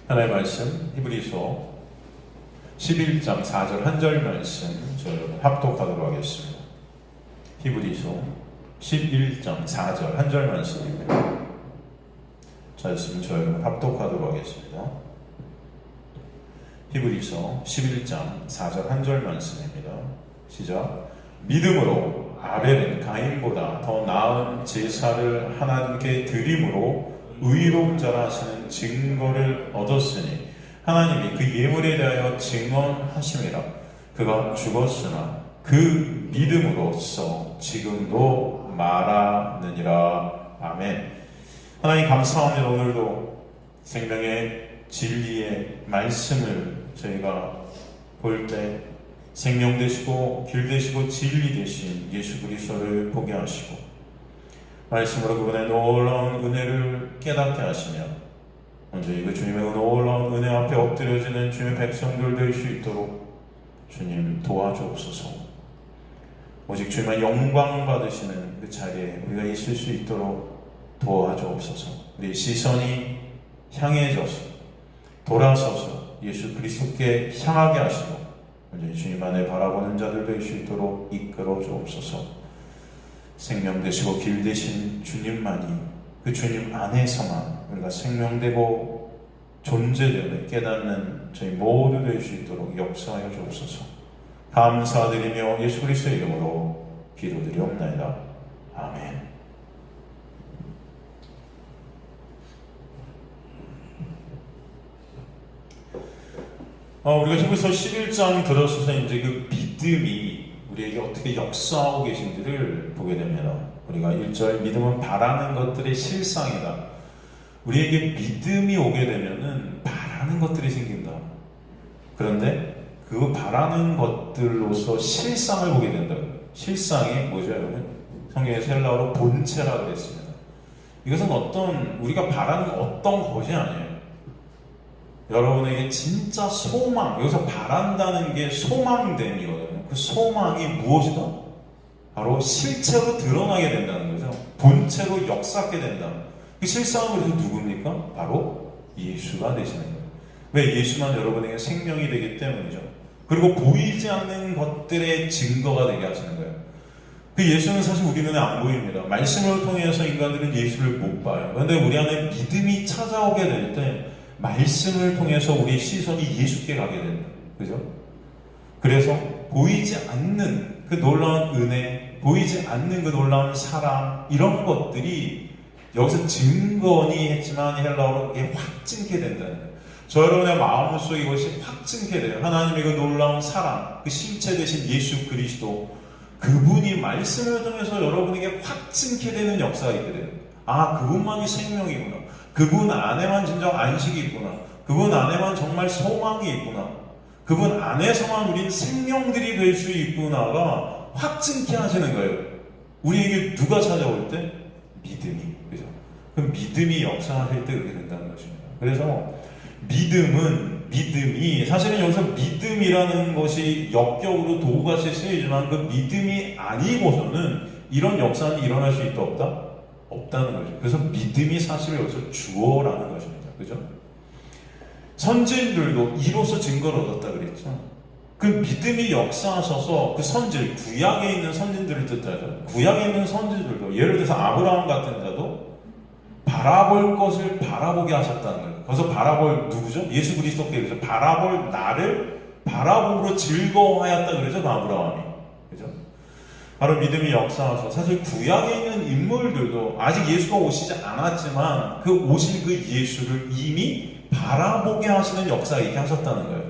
하나님의 말씀 히브리서 11장 4절 한 절 말씀 저희가 합독하도록 하겠습니다. 히브리서 11장 4절 한 절 말씀입니다. 자, 있으면 저희가 합독하도록 하겠습니다. 히브리서 11장 4절 한 절 말씀입니다. 시작. 믿음으로 아벨은 가인보다 더 나은 제사를 하나님께 드림으로 의로운 자라 하시는 증거를 얻었으니 하나님이 그 예물에 대하여 증언하심이라. 그가 죽었으나 그 믿음으로써 지금도 말하느니라. 아멘. 하나님 감사합니다. 오늘도 생명의 진리의 말씀을 저희가 볼 때 생명 되시고 길 되시고 진리 되신 예수 그리스도를 보게 하시고 말씀으로 그분의 놀라운 은혜를 깨닫게 하시며 먼저 이거 주님의 놀라운 은혜 앞에 엎드려지는 주님의 백성들 될 수 있도록 주님 도와주옵소서. 오직 주님의 영광 받으시는 그 자리에 우리가 있을 수 있도록 도와주옵소서. 우리 시선이 향해져서 돌아서서 예수 그리스도께 향하게 하시고 먼저 주님 안에 바라보는 자들 될 수 있도록 이끌어 주옵소서. 생명 되시고 길 되신 주님만이 그 주님 안에서만 우리가 생명되고 존재됨을 깨닫는 저희 모두 될 수 있도록 역사하여 주옵소서. 감사드리며 예수 그리스도의 이름으로 기도드리옵나이다. 아멘. 우리가 히브리서 11장 들어서서 이제 그 믿음이 우리에게 어떻게 역사하고 계신지를 보게 됩니다. 우리가 1절 믿음은 바라는 것들의 실상이다. 우리에게 믿음이 오게 되면은 바라는 것들이 생긴다. 그런데 그 바라는 것들로서 실상을 보게 된다. 실상이 뭐죠, 여러분? 성경에서 헬라어로 본체라 그랬습니다. 이것은 우리가 바라는 어떤 것이 아니에요. 여러분에게 진짜 소망, 여기서 바란다는 게 소망됨이거든요. 그 소망이 무엇이다? 바로 실체로 드러나게 된다는 거죠. 본체로 역사하게 된다. 그 실상은 그래서 누굽니까? 바로 예수가 되시는 거예요. 왜? 예수만 여러분에게 생명이 되기 때문이죠. 그리고 보이지 않는 것들의 증거가 되게 하시는 거예요. 그 예수는 사실 우리 눈에 안 보입니다. 말씀을 통해서 인간들은 예수를 못 봐요. 그런데 우리 안에 믿음이 찾아오게 될 때 말씀을 통해서 우리의 시선이 예수께 가게 된다. 그죠? 그래서 보이지 않는 그 놀라운 은혜, 보이지 않는 그 놀라운 사랑, 이런 것들이 여기서 증거니 했지만 헬라어로 이게 확증케 된다는 거예요. 저 여러분의 마음속에 이것이 확증케 돼요. 하나님의 그 놀라운 사랑, 그 실체 되신 예수 그리스도, 그분이 말씀을 통해서 여러분에게 확증케 되는 역사가 있게 돼요. 아, 그분만이 생명이구나. 그분 안에만 진정 안식이 있구나. 그분 안에만 정말 소망이 있구나. 그분 안에서만 우린 생명들이 될 수 있구나가 확증케 하시는 거예요. 우리에게 누가 찾아올 때? 믿음이. 그죠? 그럼 믿음이 역사하실 때 그렇게 된다는 것입니다. 그래서 믿음이 사실은 여기서 믿음이라는 것이 역격으로 도구같이 쓰이지만 그 믿음이 아니고서는 이런 역사는 일어날 수 있다 없다? 없다는 거죠. 그래서 믿음이 사실 여기서 주어라는 것입니다. 그죠? 선지자들도 이로써 증거를 얻었다 그랬죠. 그 믿음이 역사하셔서 그 선지자, 구약에 있는 선지자들을 뜻하죠. 구약에 있는 선지자들도 예를 들어서 아브라함 같은 자도 바라볼 것을 바라보게 하셨다는 거예요. 거기서 바라볼 누구죠? 예수 그리스도께 그래서 바라볼 나를 바라봄으로 즐거워하였다 그러죠. 그 아브라함이. 그죠? 바로 믿음이 역사하셔서 사실 구약에 있는 인물들도 아직 예수가 오시지 않았지만 그 오신 그 예수를 이미 바라보게 하시는 역사가 있게 하셨다는 거예요.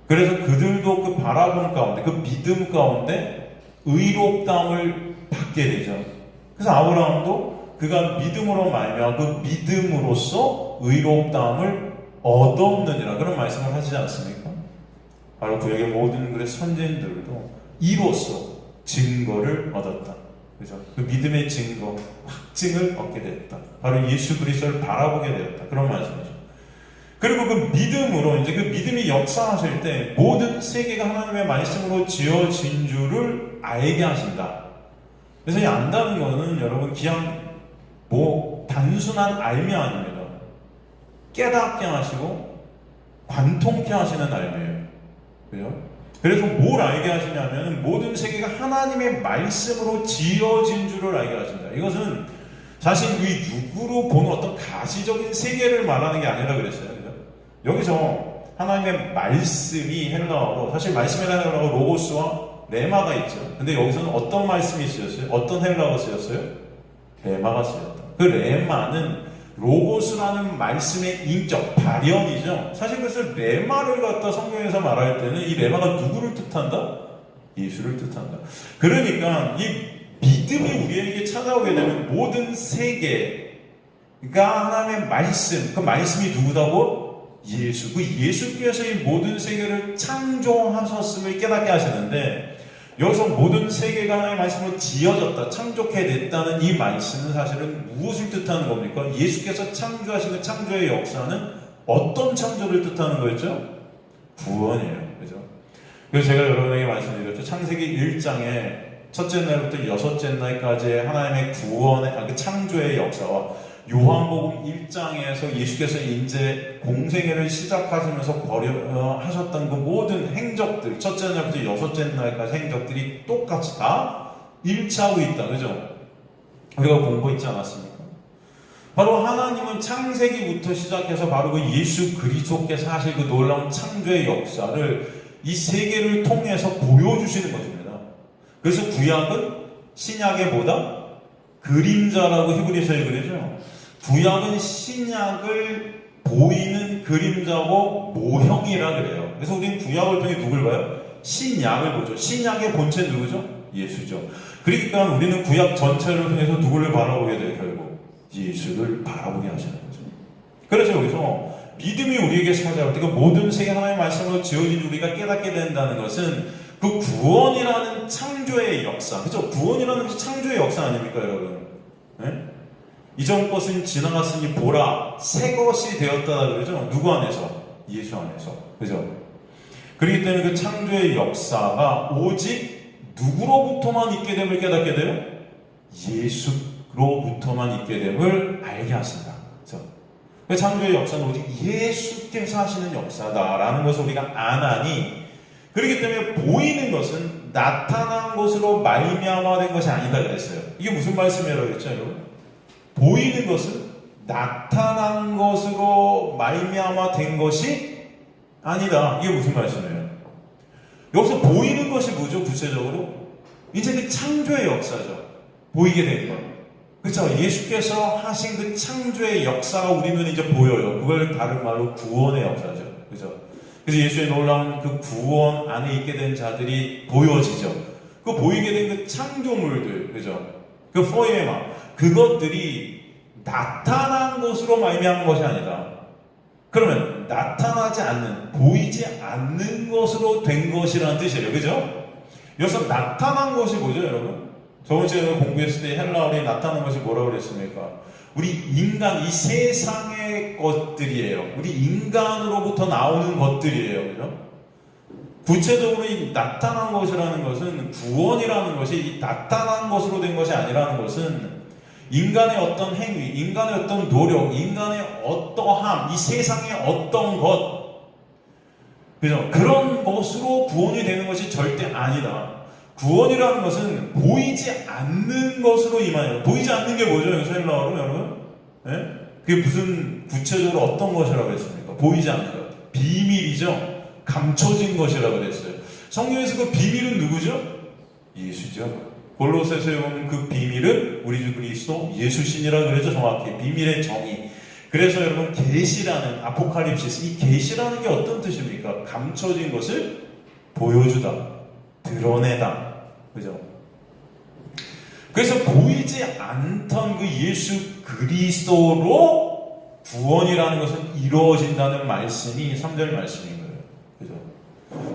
그래서 그들도 그 바라봄 가운데, 그 믿음 가운데 의롭다함을 받게 되죠. 그래서 아브라함도 그가 믿음으로 말미암아 그 믿음으로써 의롭다함을 얻었느니라 그런 말씀을 하시지 않습니까? 바로 구약의 모든 그의 선지자들도 이로써 증거를 얻었다. 그죠? 그 믿음의 증거, 확증을 얻게 됐다. 바로 예수 그리스도를 바라보게 되었다. 그런 말씀이죠. 그리고 그 믿음으로 이제 그 믿음이 역사하실 때 모든 세계가 하나님의 말씀으로 지어진 줄을 알게 하신다. 그래서 이 안다는 거는 여러분 그냥 단순한 알미 아닙니다. 깨닫게 하시고 관통케 하시는 날이에요. 그죠? 그래서 뭘 알게 하시냐면 모든 세계가 하나님의 말씀으로 지어진 줄을 알게 하신다. 이것은 사실 이 육으로 보는 어떤 가시적인 세계를 말하는 게 아니라 그랬어요. 그죠? 여기서 하나님의 말씀이 헬라어로, 사실 말씀의 헬라어로 로고스와 레마가 있죠. 근데 여기서는 어떤 말씀이 쓰였어요? 어떤 헬라어가 쓰였어요? 레마가 쓰였다. 그 레마는 로고스라는 말씀의 인격, 발현이죠. 사실 그래서 레마를 갖다 성경에서 말할 때는 이 레마가 누구를 뜻한다? 예수를 뜻한다. 그러니까 이 믿음이 우리에게 찾아오게 되면 모든 세계가 하나님의 말씀, 그 말씀이 누구다고? 예수. 그 예수께서 이 모든 세계를 창조하셨음을 깨닫게 하시는데, 여기서 모든 세계가 하나님의 말씀으로 지어졌다, 창조케 됐다는 이 말씀은 사실은 무엇을 뜻하는 겁니까? 예수께서 창조하신 그 창조의 역사는 어떤 창조를 뜻하는 거였죠? 구원이에요. 그죠? 그래서 제가 여러분에게 말씀드렸죠. 창세기 1장에 첫째 날부터 여섯째 날까지의 하나님의 구원의, 그 창조의 역사와 요한복음 1장에서 예수께서 이제 공생애를 시작하시면서 하셨던 그 모든 행적들, 첫째 날부터 여섯째 날까지 행적들이 똑같이 다 일치하고 있다. 그죠? 우리가 공부했지 않았습니까? 바로 하나님은 창세기부터 시작해서 바로 그 예수 그리스도께서 하실 그 놀라운 창조의 역사를 이 세계를 통해서 보여주시는 것입니다. 그래서 구약은 신약의 보다 그림자라고 히브리서에 그러죠. 구약은 신약을 보이는 그림자고 모형이라 그래요. 그래서 우리는 구약을 통해 누굴 봐요? 신약을 보죠. 신약의 본체 누구죠? 예수죠. 그러니까 우리는 구약 전체를 통해서 누구를 바라보게 돼요, 결국? 예수를 바라보게 하시는 거죠. 그래서 여기서 믿음이 우리에게 찾아올 때 그 모든 세계 하나님의 말씀으로 지어진 우리가 깨닫게 된다는 것은 그 구원이라는 창조의 역사, 그죠? 구원이라는 것이 창조의 역사 아닙니까, 여러분? 네? 이전 것은 지나갔으니 보라, 새 것이 되었다 그러죠? 누구 안에서? 예수 안에서. 그죠? 그렇기 때문에 그 창조의 역사가 오직 누구로부터만 있게 됨을 깨닫게 돼요? 예수로부터만 있게 됨을 알게 하신다. 그죠? 그 창조의 역사는 오직 예수께서 하시는 역사다라는 것을 우리가 아나니, 그렇기 때문에 보이는 것은 나타난 것으로 말미암아 된 것이 아니다 그랬어요. 이게 무슨 말씀이라고 그랬죠, 여러분? 보이는 것은 나타난 것으로 말미암아 된 것이 아니다. 이게 무슨 말씀이에요? 여기서 보이는 것이 뭐죠, 구체적으로? 이제 그 창조의 역사죠. 보이게 된 것. 그렇죠? 예수께서 하신 그 창조의 역사가 우리 눈에 이제 보여요. 그걸 다른 말로 구원의 역사죠. 그렇죠? 그래서 예수의 놀라운 그 구원 안에 있게 된 자들이 보여지죠. 그 보이게 된 그 창조물들, 그죠? 그 포에마, 그것들이 나타난 것으로 말미암은 것이 아니다. 그러면 나타나지 않는, 보이지 않는 것으로 된 것이라는 뜻이에요. 그죠? 여기서 나타난 것이 뭐죠, 여러분? 저번 시간에 공부했을 때 헬라어로 나타난 것이 뭐라고 그랬습니까? 우리 인간, 이 세상의 것들이에요. 우리 인간으로부터 나오는 것들이에요. 그죠? 구체적으로 이 나타난 것이라는 것은, 구원이라는 것이 이 나타난 것으로 된 것이 아니라는 것은 인간의 어떤 행위, 인간의 어떤 노력, 인간의 어떠함, 이 세상의 어떤 것, 그죠? 그런 것으로 구원이 되는 것이 절대 아니다. 구원이라는 것은 보이지 않는 것으로 임하여. 보이지 않는 게 뭐죠? 여기서 헬라어로 여러분? 네? 그게 무슨 구체적으로 어떤 것이라고 했습니까? 보이지 않는 것. 비밀이죠. 감춰진 것이라고 그랬어요. 성경에서 그 비밀은 누구죠? 예수죠. 골로새서에 보면 그 비밀은 우리 주 그리스도 예수신이라고 그러죠. 정확히 비밀의 정의. 그래서 여러분 계시라는 아포칼립시스, 이 계시라는 게 어떤 뜻입니까? 감춰진 것을 보여주다, 드러내다, 그죠? 그래서 보이지 않던 그 예수 그리스도로 구원이라는 것은 이루어진다는 말씀이 3절 말씀인 거예요. 그죠?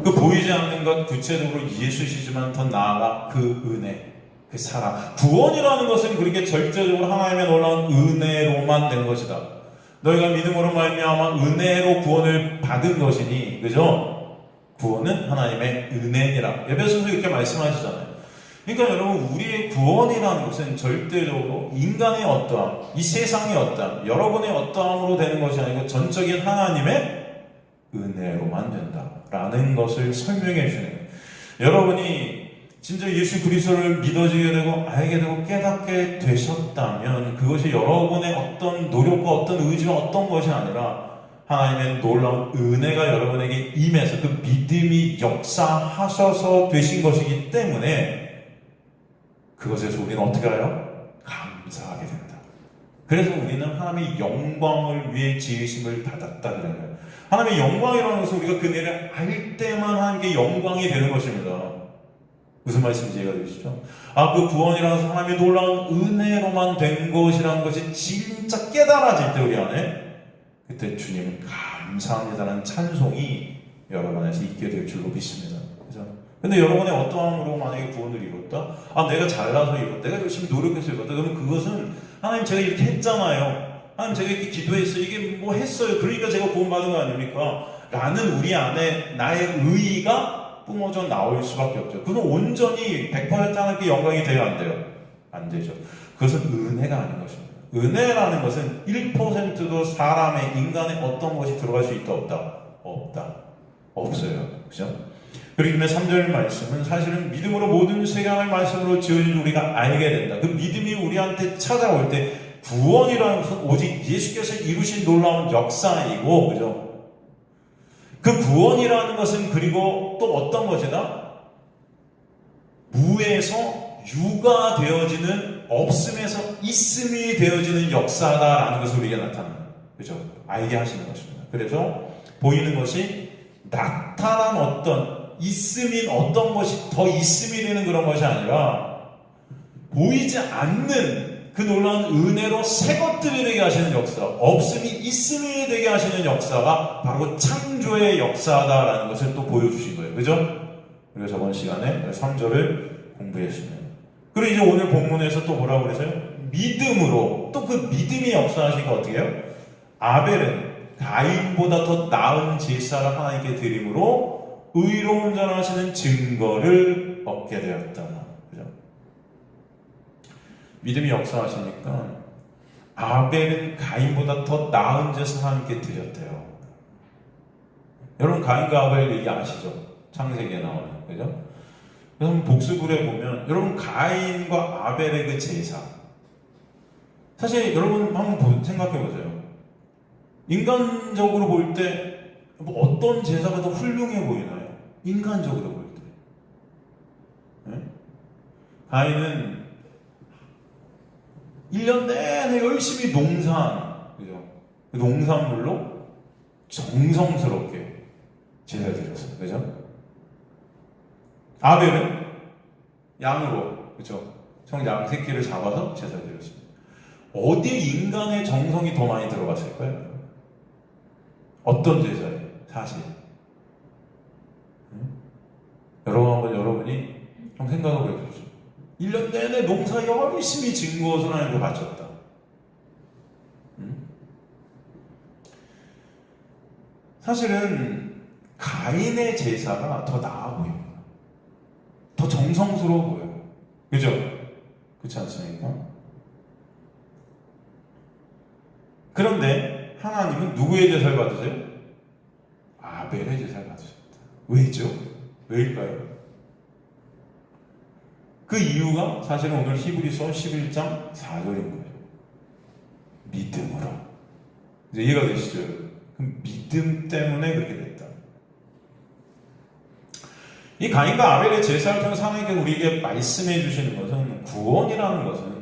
그 보이지 않는 것, 구체적으로 예수시지만 더 나아가 그 은혜, 그 사랑. 구원이라는 것은 그렇게 절대적으로 하나님의 놀라운 은혜로만 된 것이다. 너희가 믿음으로 말미암아 은혜로 구원을 받은 것이니, 그죠? 구원은 하나님의 은혜니라. 에베소서 이렇게 말씀하시잖아요. 그러니까 여러분, 우리의 구원이라는 것은 절대적으로 인간의 어떠함, 이 세상의 어떠함, 여러분의 어떠함으로 되는 것이 아니고 전적인 하나님의 은혜로만 된다라는 것을 설명해 주는 거예요. 여러분이 진짜 예수 그리스도를 믿어지게 되고 알게 되고 깨닫게 되셨다면 그것이 여러분의 어떤 노력과 어떤 의지와 어떤 것이 아니라 하나님의 놀라운 은혜가 여러분에게 임해서 그 믿음이 역사하셔서 되신 것이기 때문에 그것에서 우리는 어떻게 해요? 감사하게 된다. 그래서 우리는 하나님의 영광을 위해 지으심을 받았다 그런 거예요. 하나님의 영광이라는 것은 우리가 그 은혜를 알 때만 하나님께 영광이 되는 것입니다. 무슨 말씀인지 이해가 되시죠? 그 구원이라는 것은 하나님의 놀라운 은혜로만 된 것이라는 것이 진짜 깨달아질 때 우리 안에 그때 주님은 감사합니다라는 찬송이 여러분 안에서 있게 될 줄로 믿습니다. 그죠? 근데 여러분의 어떠함으로 만약에 구원을 이뤘다? 내가 잘나서 이뤘다. 내가 열심히 노력해서 이뤘다. 그러면 그것은 하나님 제가 이렇게 했잖아요. 하나님 제가 이렇게 기도했어요. 이게 뭐 했어요. 그러니까 제가 구원받은 거 아닙니까? 라는 우리 안에 나의 의의가 뿜어져 나올 수밖에 없죠. 그건 온전히 100% 하나님께 영광이 돼야 안 돼요? 안 되죠. 그것은 은혜가 아닌 것입니다. 은혜라는 것은 1%도 사람의, 인간의 어떤 것이 들어갈 수 있다, 없다? 없다. 없어요. 그죠? 그렇기 때문에 3절 말씀은 사실은 믿음으로 모든 세상을 말씀으로 지어진 우리가 알게 된다. 그 믿음이 우리한테 찾아올 때 구원이라는 것은 오직 예수께서 이루신 놀라운 역사이고, 그죠? 그 구원이라는 것은 그리고 또 어떤 것이다? 무에서 유가 되어지는, 없음에서 있음이 되어지는 역사다라는 것을 우리에게 나타납니다. 그죠? 알게 하시는 것입니다. 그래서 보이는 것이 나타난 어떤 있음인 어떤 것이 더 있음이 되는 그런 것이 아니라 보이지 않는 그 놀라운 은혜로 새 것들이 되게 하시는 역사, 없음이 있음이 되게 하시는 역사가 바로 창조의 역사다라는 것을 또 보여주신 거예요. 그죠? 그리고 저번 시간에 3절을 공부했습니다. 그리고 이제 오늘 본문에서 또 뭐라고 그랬어요? 믿음으로, 또 그 믿음이 역사하시니까 어떻게 해요? 아벨은 가인보다 더 나은 제사를 하나님께 드림으로 의로운 자라 하시는 증거를 얻게 되었다. 그죠? 믿음이 역사하시니까 아벨은 가인보다 더 나은 제사를 하나님께 드렸대요. 여러분 가인과 아벨 얘기 아시죠? 창세기에 나오는, 그죠? 그래서 복습을 해보면 여러분 가인과 아벨의 그 제사, 사실 여러분 한번 생각해보세요. 인간적으로 볼 때 뭐 어떤 제사가 더 훌륭해 보이나요? 인간적으로 볼 때. 네? 가인은 1년 내내 열심히 그죠? 그 농산물로 정성스럽게 제사를 드렸어요. 그죠? 아벨은 양으로, 그죠? 양 새끼를 잡아서 제사를 드렸습니다. 어디에 인간의 정성이 더 많이 들어갔을까요? 어떤 제사예요? 사실. 여러분이 좀 생각을 해보십시오. 1년 내내 농사 열심히 진 것을 하나님께 바쳤다. 사실은 가인의 제사가 더 나아 보입니다. 더 정성스러워 보여요. 그죠? 그렇지 않습니까? 그런데 하나님은 누구의 제사를 받으세요? 아벨의 제사를 받으셨다. 왜죠? 왜일까요? 그 이유가 사실은 오늘 히브리서 11장 4절인 거예요. 믿음으로. 이제 이해가 되시죠? 그 믿음 때문에 그렇게 됐다. 이 가인과 아벨의 제사를 통해서 하나님께서 우리에게 말씀해 주시는 것은 구원이라는 것은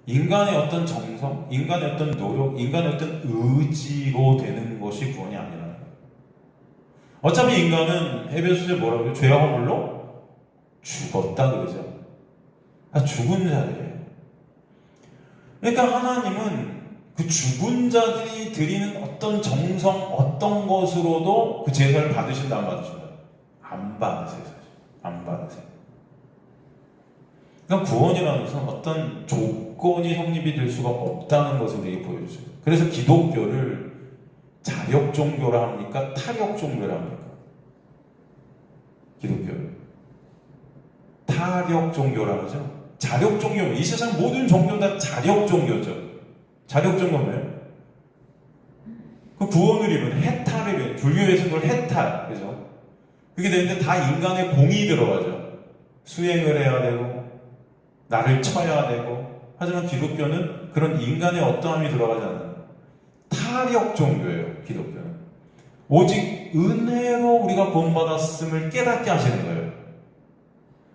인간의 어떤 정성, 인간의 어떤 노력, 인간의 어떤 의지로 되는 것이 구원이 아니라는 거예요. 어차피 인간은 에베소서에 뭐라고 해요? 죄와 허물로 죽었다 그러죠. 죽은 자들이에요. 그러니까 하나님은 그 죽은 자들이 드리는 어떤 정성, 어떤 것으로도 그 제사를 받으신다, 안 받으신다? 안 받으세요. 안 받으세요. 그러니까 구원이라는 것은 어떤 조건이 성립이 될 수가 없다는 것을 우리에게 보여주세요. 그래서 기독교를 자력 종교라 합니까? 타력 종교라 합니까? 기독교를 자력 종교라고 하죠. 자력 종교. 이 세상 모든 종교는 다 자력 종교죠. 자력 종교는 뭐예요? 그 구원을 입은 해탈을 입은, 불교에서는 그걸 해탈, 그죠? 그게 되는데 다 인간의 공이 들어가죠. 수행을 해야 되고, 나를 쳐야 되고. 하지만 기독교는 그런 인간의 어떠함이 들어가지 않아요. 타력 종교예요, 기독교는. 오직 은혜로 우리가 구원받았음을 깨닫게 하시는 거예요.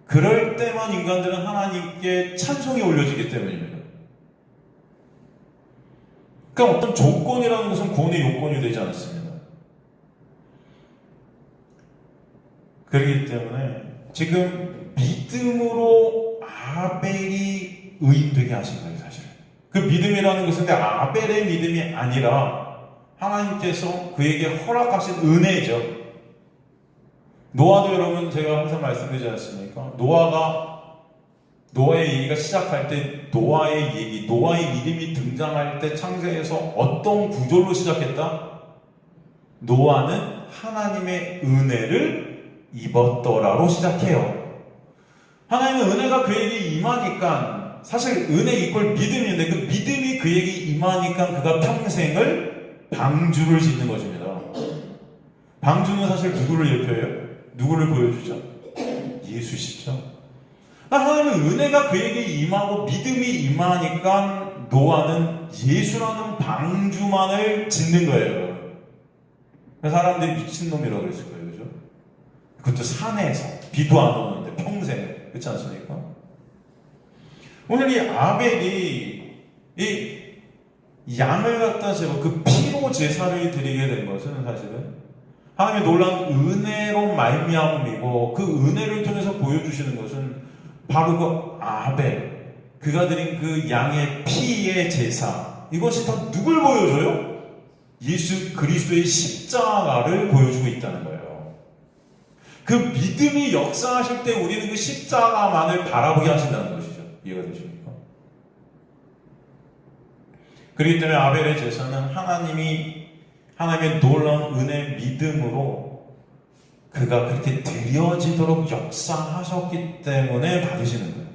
그럴 때만 인간들은 하나님께 찬송이 올려지기 때문입니다. 그러니까 어떤 조건이라는 것은 구원의 요건이 되지 않습니다. 그렇기 때문에 지금 믿음으로 아벨이 의인되게 하신 거예요, 사실은. 그 믿음이라는 것은 아벨의 믿음이 아니라 하나님께서 그에게 허락하신 은혜죠. 노아도 여러분 제가 항상 말씀드리지 않습니까? 노아의 얘기가 시작할 때 노아의 얘기, 노아의 이름이 등장할 때 창세에서 어떤 구절로 시작했다? 노아는 하나님의 은혜를 입었더라로 시작해요. 하나님의 은혜가 그에게 임하니까, 사실 은혜 이꼴 믿음인데 그 믿음이 그에게 임하니까 그가 평생을 방주를 짓는 것입니다. 방주는 사실 누구를 예표해요? 누구를 보여주죠? 예수시죠. 하나님의 은혜가 그에게 임하고 믿음이 임하니까 노아는 예수라는 방주만을 짓는 거예요. 사람들이 미친놈이라고 그랬을 거예요. 그죠? 그것도 산에서 비도 안 오는데 평생. 그렇지 않습니까? 오늘 이 아벨이 이 양을 갖다 재고 그 피로 제사를 드리게 된 것은 사실은 하나님의 놀라운 은혜로 말미암음이고, 그 은혜를 통해서 보여주시는 것은 바로 그 아벨, 그가 드린 그 양의 피의 제사, 이것이 다 누굴 보여줘요? 예수 그리스도의 십자가를 보여주고 있다는 거예요. 그 믿음이 역사하실 때 우리는 그 십자가만을 바라보게 하신다는 것이죠. 이해가 되십니까? 그렇기 때문에 아벨의 제사는 하나님의 놀라운 은혜 믿음으로 그가 그렇게 드려지도록 역사하셨기 때문에 받으시는 거예요.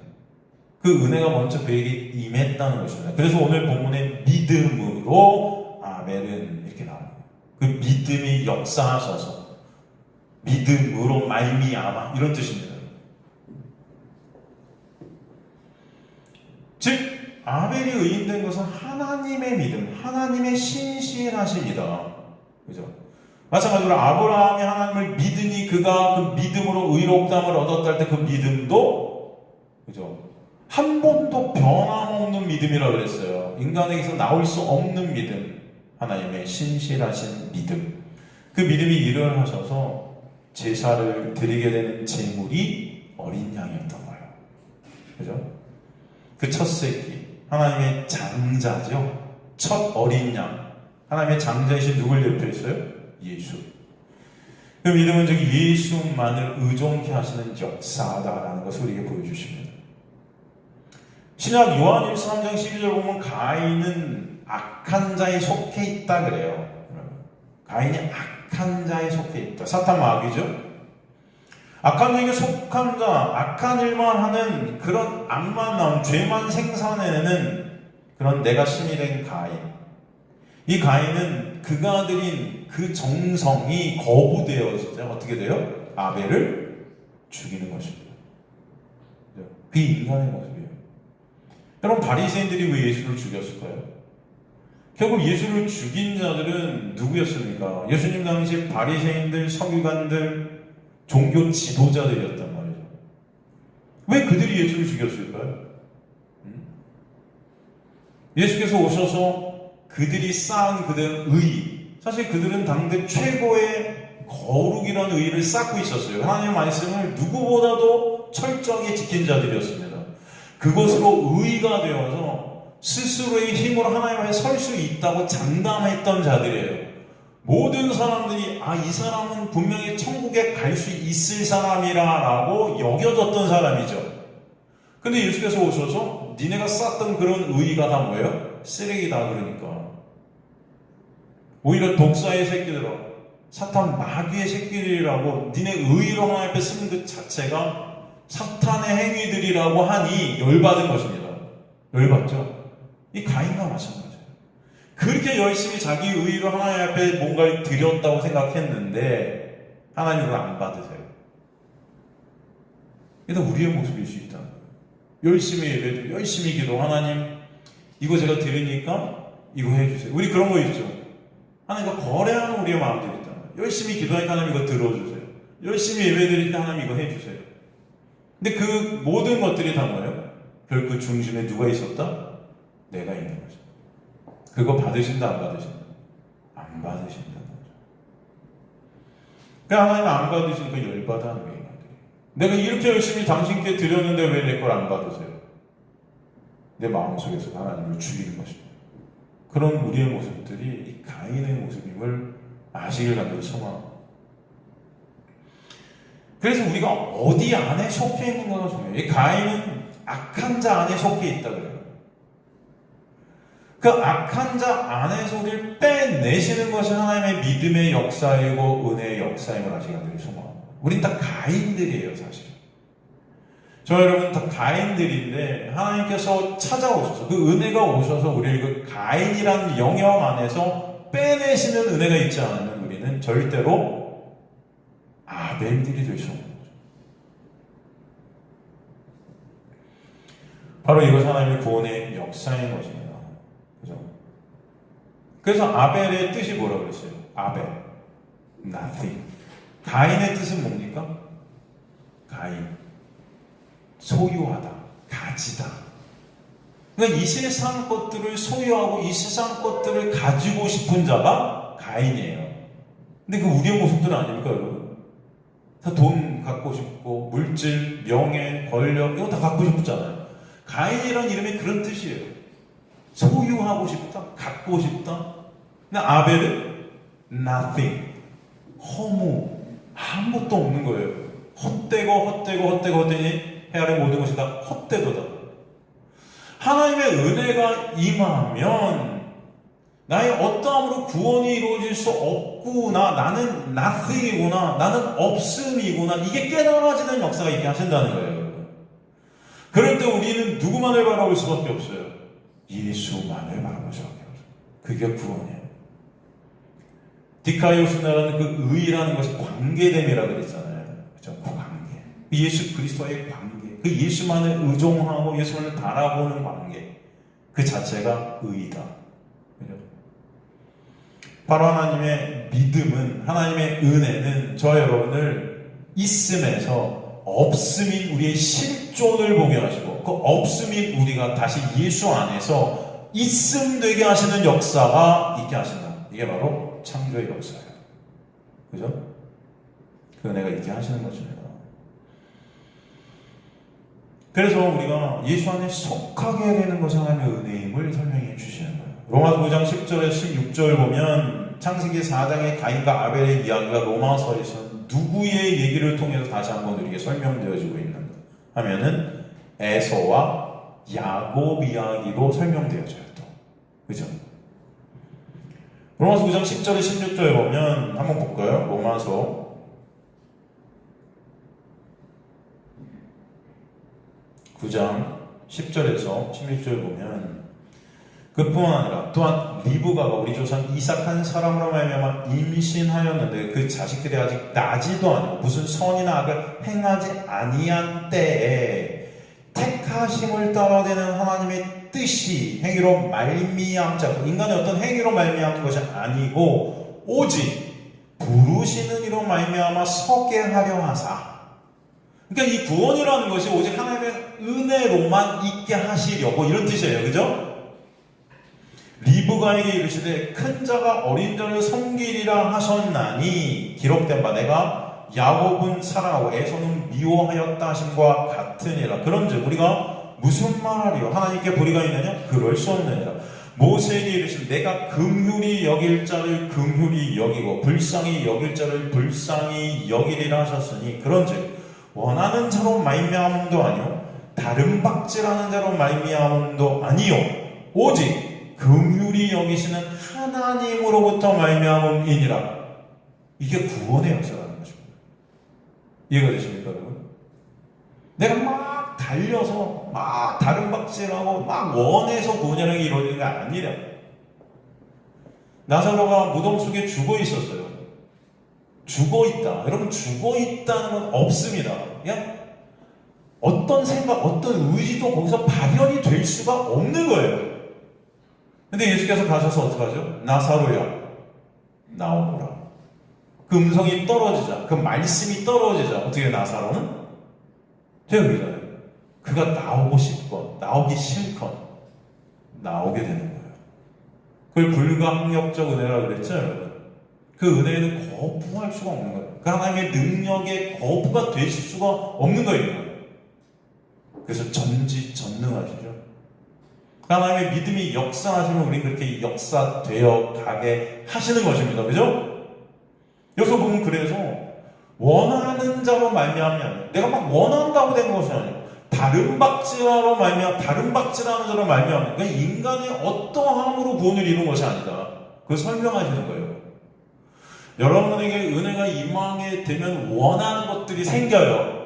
그 은혜가 먼저 그에게 임했다는 것입니다. 그래서 오늘 본문의 믿음으로 아벨은 이렇게 나와요. 그 믿음이 역사하셔서 믿음으로 말미암아, 이런 뜻입니다. 즉 아벨이 의인된 것은 하나님의 믿음, 하나님의 신실하심이다. 그죠? 마찬가지로 아브라함이 하나님을 믿으니 그가 그 믿음으로 의롭다함을 얻었다 할 때 그 믿음도, 그죠? 한 번도 변함없는 믿음이라고 그랬어요. 인간에게서 나올 수 없는 믿음, 하나님의 신실하신 믿음. 그 믿음이 일을 하셔서 제사를 드리게 되는 제물이 어린 양이었던 거예요. 그죠? 그 첫 새끼, 하나님의 장자죠. 첫 어린 양. 하나님의 장자이신 누굴 대표했어요? 예수. 그 믿음은 즉 예수만을 의존케 하시는 역사다라는 것을 우리에게 보여주십니다. 신약 요한일서 3장 12절 보면 가인은 악한 자에 속해 있다 그래요. 가인이 악한 자에 속해 있다. 사탄 마귀죠. 악한 자에게 속한 자, 악한 일만 하는 그런 악만 나온, 죄만 생산해내는 그런 내가 신이 된 가인. 이 가인은 그가 드린 그 정성이 거부되어지자 어떻게 돼요? 아벨을 죽이는 것입니다. 그게 인간의 모습이에요. 여러분, 바리새인들이 왜 예수를 죽였을까요? 결국 예수를 죽인 자들은 누구였습니까? 예수님 당시 바리새인들, 서기관들, 종교 지도자들이었단 말이죠. 왜 그들이 예수를 죽였을까요? 예수께서 오셔서 그들이 쌓은 그들의 의, 사실 그들은 당대 최고의 거룩이라는 의를 쌓고 있었어요. 하나님의 말씀을 누구보다도 철저하게 지킨 자들이었습니다. 그것으로 의가 되어서 스스로의 힘으로 하나님 앞에 설 수 있다고 장담했던 자들이에요. 모든 사람들이 이 사람은 분명히 천국에 갈 수 있을 사람이라고 여겨졌던 사람이죠. 근데 예수께서 오셔서 니네가 쌓던 그런 의의가 다 뭐예요? 쓰레기다. 그러니까 오히려 독사의 새끼들아, 사탄 마귀의 새끼들이라고 니네 의의로 하나님 앞에 쓰는 것 자체가 사탄의 행위들이라고 하니 열받은 것입니다. 열받죠? 이 가인과 마찬가지예요. 그렇게 열심히 자기 의의로 하나님 앞에 뭔가를 드렸다고 생각했는데 하나님 그걸 안 받으세요. 이게 우리의 모습일 수 있다. 열심히 예배드리고 열심히 기도, 하나님 이거 제가 드리니까 이거 해주세요. 우리 그런 거 있죠. 하나님과 거래하는 우리의 마음들이 있다. 열심히 기도하니까 하나님 이거 들어주세요. 열심히 예배드릴 때 하나님 이거 해주세요. 근데 그 모든 것들이 다 뭐예요? 결국 그 중심에 누가 있었다? 내가 있는 거죠. 그거 받으신다 안 받으신다? 안 받으신다는 거죠. 그러니까 하나님 안 받으시니까 열받아하는 거예요. 내가 이렇게 열심히 당신께 드렸는데 왜 내 걸 안 받으세요? 내 마음속에서 하나님을 죽이는 것입니다. 그런 우리의 모습들이 이 가인의 모습임을 아시길 간절히 소망합니다. 그래서 우리가 어디 안에 속해 있는 거가 중요해요. 이 가인은 악한 자 안에 속해 있다 그래요. 그 악한 자 안에서 우리를 빼내시는 것이 하나님의 믿음의 역사이고 은혜의 역사임을 아시길 간절히 소망합니다. 우린 다 가인들이에요, 사실. 저 여러분 다 가인들인데 하나님께서 찾아오셔서 그 은혜가 오셔서 우리를 그 가인이라는 영역 안에서 빼내시는 은혜가 있지 않으면 우리는 절대로 아벨들이 될 수 없는 거죠. 바로 이것이 하나님의 구원의 역사인 것입니다. 그죠? 그래서 아벨의 뜻이 뭐라고 그랬어요? 아벨, nothing. 가인의 뜻은 뭡니까? 가인, 소유하다, 가지다. 그러니까 이 세상 것들을 소유하고 이 세상 것들을 가지고 싶은 자가 가인이에요. 근데 그 우리의 모습들은 아닙니까, 여러분? 다 돈 갖고 싶고 물질, 명예, 권력 이거 다 갖고 싶잖아요. 가인이라는 이름이 그런 뜻이에요. 소유하고 싶다, 갖고 싶다. 근데 아벨은 nothing, 허무, 아무것도 없는 거예요. 헛되니 해 아래 모든 것이 다 헛되도다. 하나님의 은혜가 임하면 나의 어떠함으로 구원이 이루어질 수 없구나, 나는 nothing이구나, 나는 없음이구나, 이게 깨달아지는 역사가 있게 하신다는 거예요. 그럴 때 우리는 누구만을 바라볼 수밖에 없어요? 예수만을 바라볼 수밖에 없어요. 그게 구원이에요. 디카이오스나라는 그 의라는 것이 관계됨이라고 그랬잖아요. 그렇죠? 그 관계. 예수 그리스도와의 관계. 그 예수만을 의존하고 예수만을 바라보는 관계. 그 자체가 의이다. 그렇죠? 바로 하나님의 믿음은, 하나님의 은혜는 저 여러분을 있음에서 없음인 우리의 실존을 보게 하시고 그 없음인 우리가 다시 예수 안에서 있음 되게 하시는 역사가 있게 하신다. 이게 바로 창조의 역사예요. 그죠? 그 은혜가 있게 하시는 것입니다. 그래서 우리가 예수 안에 속하게 되는 것이 하나님의 은혜임을 설명해 주시는 거예요. 로마서 9장 10절에서 16절 보면 창세기 4장의 가인과 아벨의 이야기가 로마서에서 누구의 얘기를 통해서 다시 한번 우리에게 설명되어지고 있는가 하면은 에서와 야곱 이야기로 설명되어져요. 또 그죠? 로마서 9장 10절에 16절에 보면 한번 볼까요? 로마서 9장 10절에서 16절 보면 그뿐만 아니라 또한 리브가가 우리 조상 이삭 한 사람으로 말미암아 임신하였는데 그 자식들이 아직 나지도 않고 무슨 선이나 악을 행하지 아니한 때에 택하심을 따라 되는 하나님의 뜻이 행위로 말미암자, 인간의 어떤 행위로 말미암는 것이 아니고 오직 부르시는 이로 말미암아 서게 하려 하사. 그러니까 이 구원이라는 것이 오직 하나님의 은혜로만 있게 하시려고, 이런 뜻이에요. 그죠? 리브가에게 이르시되 큰 자가 어린 자를 섬기리라 하셨나니 기록된 바 내가 야곱은 사랑하고 에서는 미워하였다 하심과 같으니라. 그런즉 우리가 무슨 말하리요? 하나님께 불의가 있느냐? 그럴 수 없느니라. 모세에게 이르시되 내가 긍휼히 여길 자를 긍휼히 여기고 불쌍히 여길 자를 불쌍히 여기리라 하셨으니 그런즉 원하는 자로 말미암음도 아니요 다른 박질하는 자로 말미암음도 아니요 오직 긍휼히 여기시는 하나님으로부터 말미암음이니라. 이게 구원의 역사라는 것입니다. 이해가 되십니까, 여러분? 내가 막 달려서 막 다른 박질하고 막 원해서 구원이라는 게 이루어지는 게 아니라 나사로가 무덤 속에 죽어 있었어요. 죽어 있다. 여러분 죽어 있다는 건 없습니다. 그냥 어떤 생각, 어떤 의지도 거기서 발현이 될 수가 없는 거예요. 근데 예수께서 가셔서 어떡하죠? 나사로야 나오너라. 그 음성이 떨어지자, 그 말씀이 떨어지자 어떻게 나사로는 되어버리잖아요. 그가 나오고 싶건 나오기 싫건 나오게 되는 거예요. 그걸 불가항력적 은혜라 그랬죠, 여러분. 그 은혜는 거부할 수가 없는 거예요. 그 하나님의 능력에 거부가 될 수가 없는 거예요. 그래서 전지전능하시죠. 그 하나님의 믿음이 역사하시면 우리 그렇게 역사되어 가게 하시는 것입니다. 그죠? 여기서 보면 그래서 원하는 자로 말미암이 아니에요. 내가 막 원한다고 된 것이 아니에요. 다른 박질하러 말미암, 다른 박질하는 자로 말미암. 그러니까 인간의 어떠함으로 구원을 이룬 것이 아니다. 그걸 설명하시는 거예요. 여러분에게 은혜가 임하게 되면 원하는 것들이 생겨요.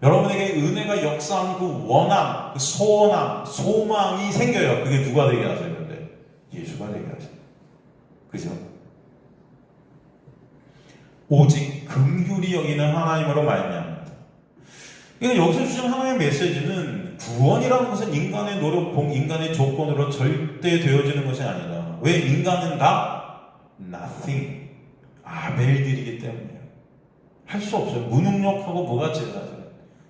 여러분에게 은혜가 역사한 그 원함, 그 소원함, 소망이 생겨요. 그게 누가 되게 하세요? 근데 예수가 되게 하세요. 그죠? 오직 긍휼히 여기는 하나님으로 말미암아. 그러니까 여기서 주신 하나님의 메시지는 구원이라는 것은 인간의 노력, 인간의 조건으로 절대 되어지는 것이 아니다. 왜? 인간은 다 nothing, 아벨들이기 때문이에요. 할 수 없어요. 무능력하고 무가치하죠.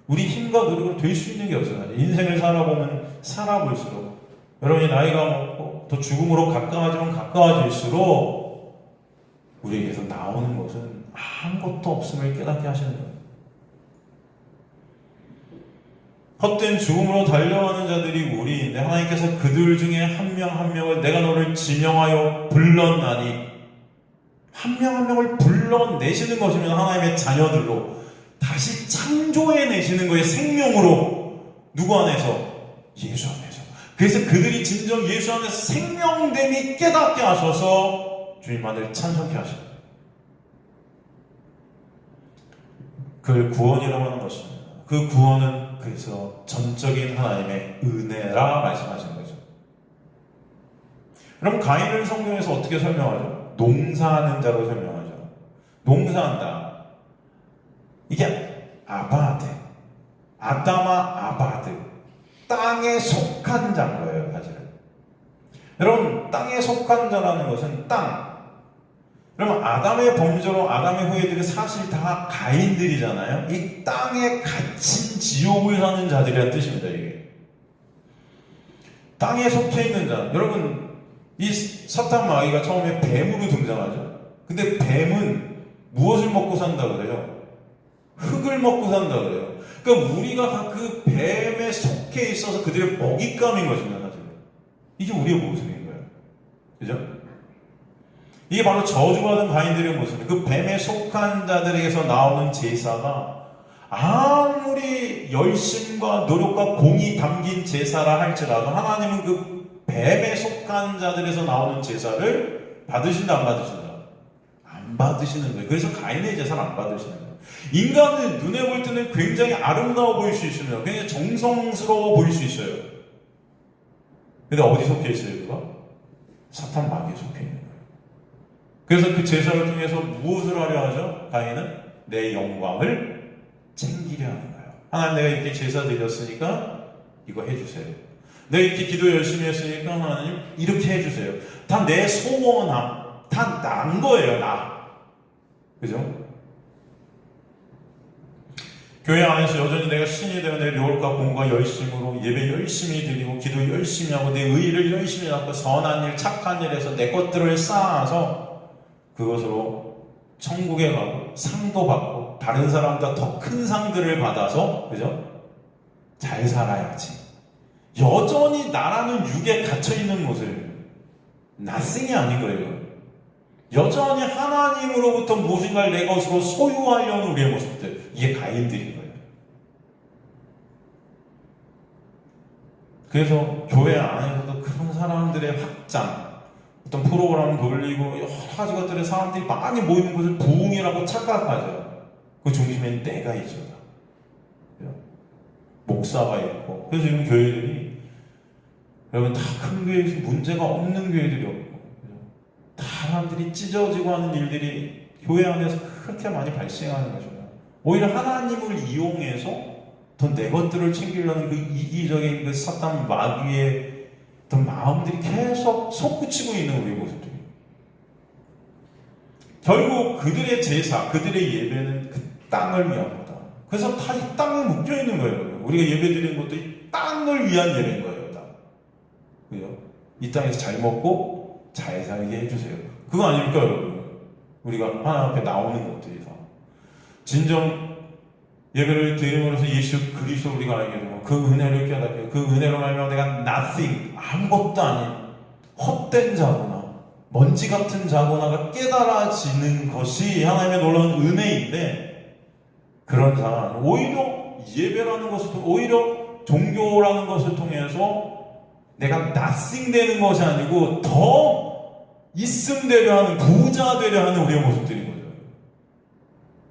우리 힘과 노력으로 될 수 있는 게 없어요. 인생을 살아보면 살아볼수록 여러분이 나이가 먹고 더 죽음으로 가까워지면 가까워질수록 우리에게서 나오는 것은 아무것도 없음을 깨닫게 하시는 거예요. 헛된 죽음으로 달려가는 자들이 우리인데 하나님께서 그들 중에 한 명 한 명을 내가 너를 지명하여 불렀나니 한 명 한 명을 불러내시는 것이면 하나님의 자녀들로 다시 창조해내시는 거예요. 생명으로. 누구 안에서? 예수 안에서. 그래서 그들이 진정 예수 안에서 생명됨이 깨닫게 하셔서 주님만을 찬송케 하십니다. 그걸 구원이라고 하는 것입니다. 그 구원은 그래서 전적인 하나님의 은혜라 말씀하시는 거죠. 그럼 가인을 성경에서 어떻게 설명하죠? 농사하는 자로 설명하죠. 농사한다. 이게 아바드, 아담아 아바드, 땅에 속한 자인 거예요, 사실은. 여러분, 땅에 속한 자라는 것은 땅. 그러면 아담의 범죄로 아담의 후예들이 사실 다 가인들이잖아요. 이 땅에 갇힌 지옥을 사는 자들이라는 뜻입니다, 이게. 땅에 속해 있는 자. 여러분, 이 사탄 마귀가 처음에 뱀으로 등장하죠. 근데 뱀은 무엇을 먹고 산다 그래요? 흙을 먹고 산다 그래요. 그러니까 우리가 다 그 뱀에 속해 있어서 그들의 먹잇감인 것입니다, 사실. 이게 우리의 모습인 거예요. 그죠? 이게 바로 저주받은 가인들의 모습이에요. 그 뱀에 속한 자들에게서 나오는 제사가 아무리 열심과 노력과 공이 담긴 제사라 할지라도 하나님은 그 뱀에 속한 자들에서 나오는 제사를 받으신다, 안 받으신다? 안 받으시는 거예요. 그래서 가인의 제사를 안 받으시는 거예요. 인간은 눈에 볼 때는 굉장히 아름다워 보일 수 있으며 굉장히 정성스러워 보일 수 있어요. 근데 어디 속해 있어요, 그가? 사탄 마귀에 속해 있는 거예요. 그래서 그 제사를 통해서 무엇을 하려 하죠? 가인은 내 영광을 챙기려 하는 거예요. 하나님, 내가 이렇게 제사 드렸으니까 이거 해주세요. 내가 이렇게 기도 열심히 했으니까 하나님 이렇게 해주세요. 다 내 소원함, 다 난 거예요, 나. 그죠? 교회 안에서 여전히 내가 신이 되어 내 노력과 공과 열심으로 예배 열심히 드리고 기도 열심히 하고 내 의의를 열심히 하고 선한 일, 착한 일에서 내 것들을 쌓아서 그것으로 천국에 가고 상도 받고 다른 사람보다 더 큰 상들을 받아서, 그죠? 잘 살아야지. 여전히 나라는 육에 갇혀있는 모습, nothing이 아닌 거예요. 여전히 하나님으로부터 무엇인가를 내 것으로 소유하려는 우리의 모습들, 이게 가인들인 거예요. 그래서 교회 안에서도 그런 사람들의 확장, 어떤 프로그램 돌리고 여러 가지 것들에 사람들이 많이 모이는 것을 부흥이라고 착각하죠. 그 중심에는 내가 있어요. 목사가 있고. 그래서 지금 교회들이 여러분 다 큰 교회에서 문제가 없는 교회들이 없고, 다 사람들이 찢어지고 하는 일들이 교회 안에서 그렇게 많이 발생하는 거죠. 오히려 하나님을 이용해서 더 내 것들을 챙기려는 그 이기적인 그 사탄 마귀의 어떤 마음들이 계속 솟구치고 있는 우리의 모습들이. 결국 그들의 제사, 그들의 예배는 그 땅을 위한 거다. 그래서 다 이 땅에 묶여 있는 거예요. 우리가 예배 드리는 것도 이 땅을 위한 예배인 거예요. 다. 그죠? 이 땅에서 잘 먹고 잘 살게 해주세요. 그거 아닙니까, 여러분? 우리가 하나님 앞에 나오는 것들이 다. 진정 예배를 드림으로써 예수 그리스도 우리가 알게 되고 그 은혜를 깨닫게, 그 은혜로 말하면 내가 nothing, 아무것도 아닌 헛된 자구나, 먼지 같은 자구나가 깨달아지는 것이 하나님의 놀라운 은혜인데, 그런 사람 오히려 예배라는 것을 통해, 오히려 종교라는 것을 통해서 내가 nothing 되는 것이 아니고 더 있음 되려 하는, 부자 되려 하는 우리의 모습들인 거죠.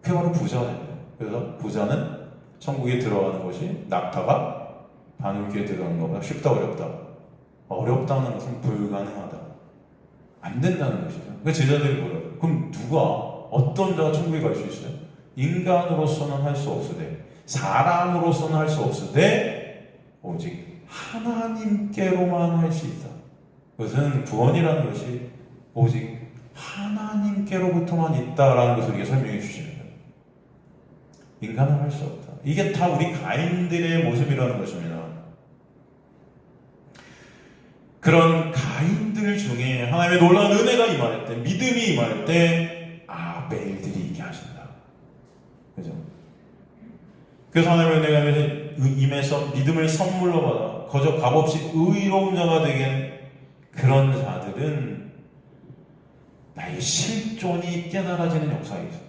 그게 바로 부자예요. 그래서 부자는 천국에 들어가는 것이 낙타가 바늘귀에 들어가는 것보다 쉽다, 어렵다? 어렵다는 것은 불가능하다, 안 된다는 것이죠. 그러니까 제자들이 뭐라고요? 그럼 누가, 어떤 자가 천국에 갈 수 있어요? 인간으로서는 할 수 없으되, 사람으로서는 할 수 없으되 오직 하나님께로만 할 수 있다. 그것은 구원이라는 것이 오직 하나님께로부터만 있다라는 것을 이렇게 설명해 주시는 거예요. 인간은 할 수 없다. 이게 다 우리 가인들의 모습이라는 것입니다. 그런 가인들 중에 하나님의 놀라운 은혜가 임할 때, 믿음이 임할 때 아벨들이 있게 하신다. 그죠? 그래서 하나님의 은혜가 임해서 믿음을 선물로 받아 거저 값없이 의로운 자가 되게 그런 자들은 나의 실존이 깨달아지는 역사가 있어요.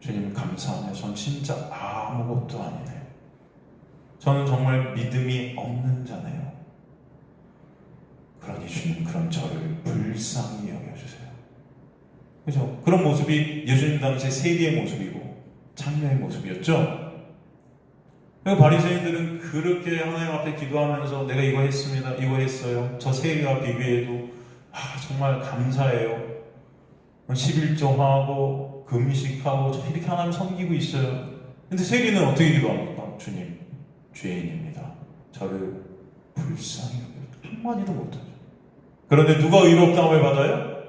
주님 감사하네. 전 진짜 아무것도 아니네. 저는 정말 믿음이 없는 자네요. 그러니 주님, 그런 저를 불쌍히 여겨주세요. 그죠? 그런 모습이 예수님 당시 세리의 모습이고 창녀의 모습이었죠. 바리새인들은 그렇게 하나님 앞에 기도하면서 내가 이거 했습니다, 이거 했어요, 저 세리와 비교해도 정말 감사해요, 11조하고 금식하고 이렇게 하나님 섬기고 있어요. 근데 세리는 어떻게 기도합니까? 주님, 죄인입니다, 저를 불쌍히 여겨주세요. 한마디도 못하죠. 그런데 누가 의롭다함을 받아요?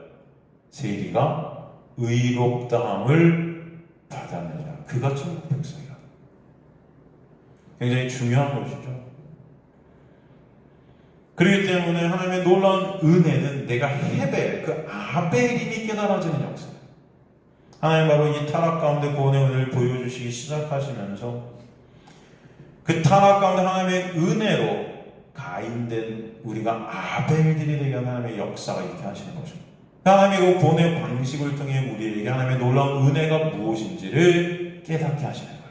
세리가 의롭다함을 받았느니라. 그가 천국 백성이라. 굉장히 중요한 것이죠. 그렇기 때문에 하나님의 놀라운 은혜는 내가 헤벨, 그 아벨임이 깨달아지는 역사예요. 하나님 바로 이 타락 가운데 구원의 은혜를 보여주시기 시작하시면서 그 타락 가운데 하나님의 은혜로 가인된 우리가 아벨들이 되게 하나님의 역사가 있게 하시는 것입니다. 하나님의 그 구원의 방식을 통해 우리에게 하나님의 놀라운 은혜가 무엇인지를 깨닫게 하시는 거예요.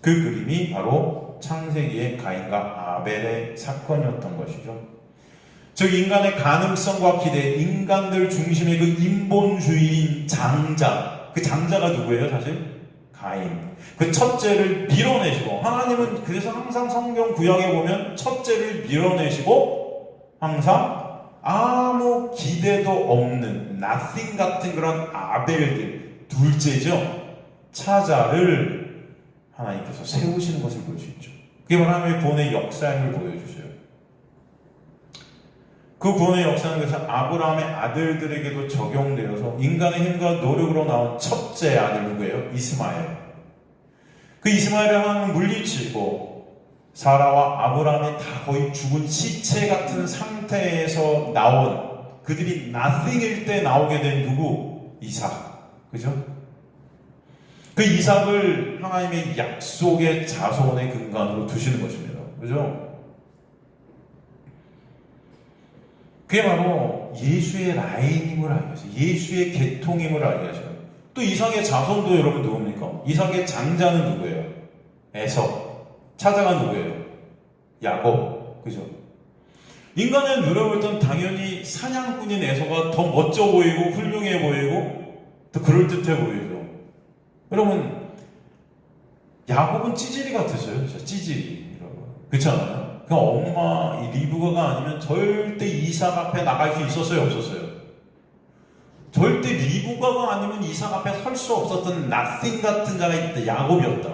그 그림이 바로 창세기의 가인과 아벨의 사건이었던 것이죠. 즉 인간의 가능성과 기대, 인간들 중심의 그 인본주의인 장자, 그 장자가 누구예요 사실? 가인. 그 첫째를 밀어내시고, 하나님은 그래서 항상 성경 구약에 보면 첫째를 밀어내시고 항상 아무 기대도 없는 nothing 같은 그런 아벨들, 둘째죠, 차자를 하나님께서 세우시는 것을 볼 수 있죠. 그게 바로 하나님의 구원의 역사임을 보여주셔요. 그 구원의 역사는 그래서 아브라함의 아들들에게도 적용되어서 인간의 힘과 노력으로 나온 첫째 아들 누구예요? 이스마엘. 그 이스마엘을 하나님은 물리치고 사라와 아브라함이 다 거의 죽은 시체 같은 상태에서 나온, 그들이 nothing일 때 나오게 된 누구? 이삭. 그죠? 그 이삭을 하나님의 약속의 자손의 근간으로 두시는 것입니다. 그죠? 그게 바로 예수의 라인임을 알게 하셔요. 예수의 계통임을 알게 하셔요. 또 이삭의 자손도 여러분 누굽니까? 이삭의 장자는 누구예요? 에서. 차자가 누구예요? 야곱. 그죠? 인간의 노력을 땐 당연히 사냥꾼인 에서가 더 멋져 보이고 훌륭해 보이고 더 그럴듯해 보이죠. 여러분, 야곱은 찌질이 같았어요. 진짜 찌질이. 그렇잖아요. 그 엄마 이 리브가가 아니면 절대 이삭 앞에 나갈 수 있었어요, 없었어요? 절대 리브가가 아니면 이삭 앞에 설 수 없었던 nothing 같은 자가 있다. 야곱이었다.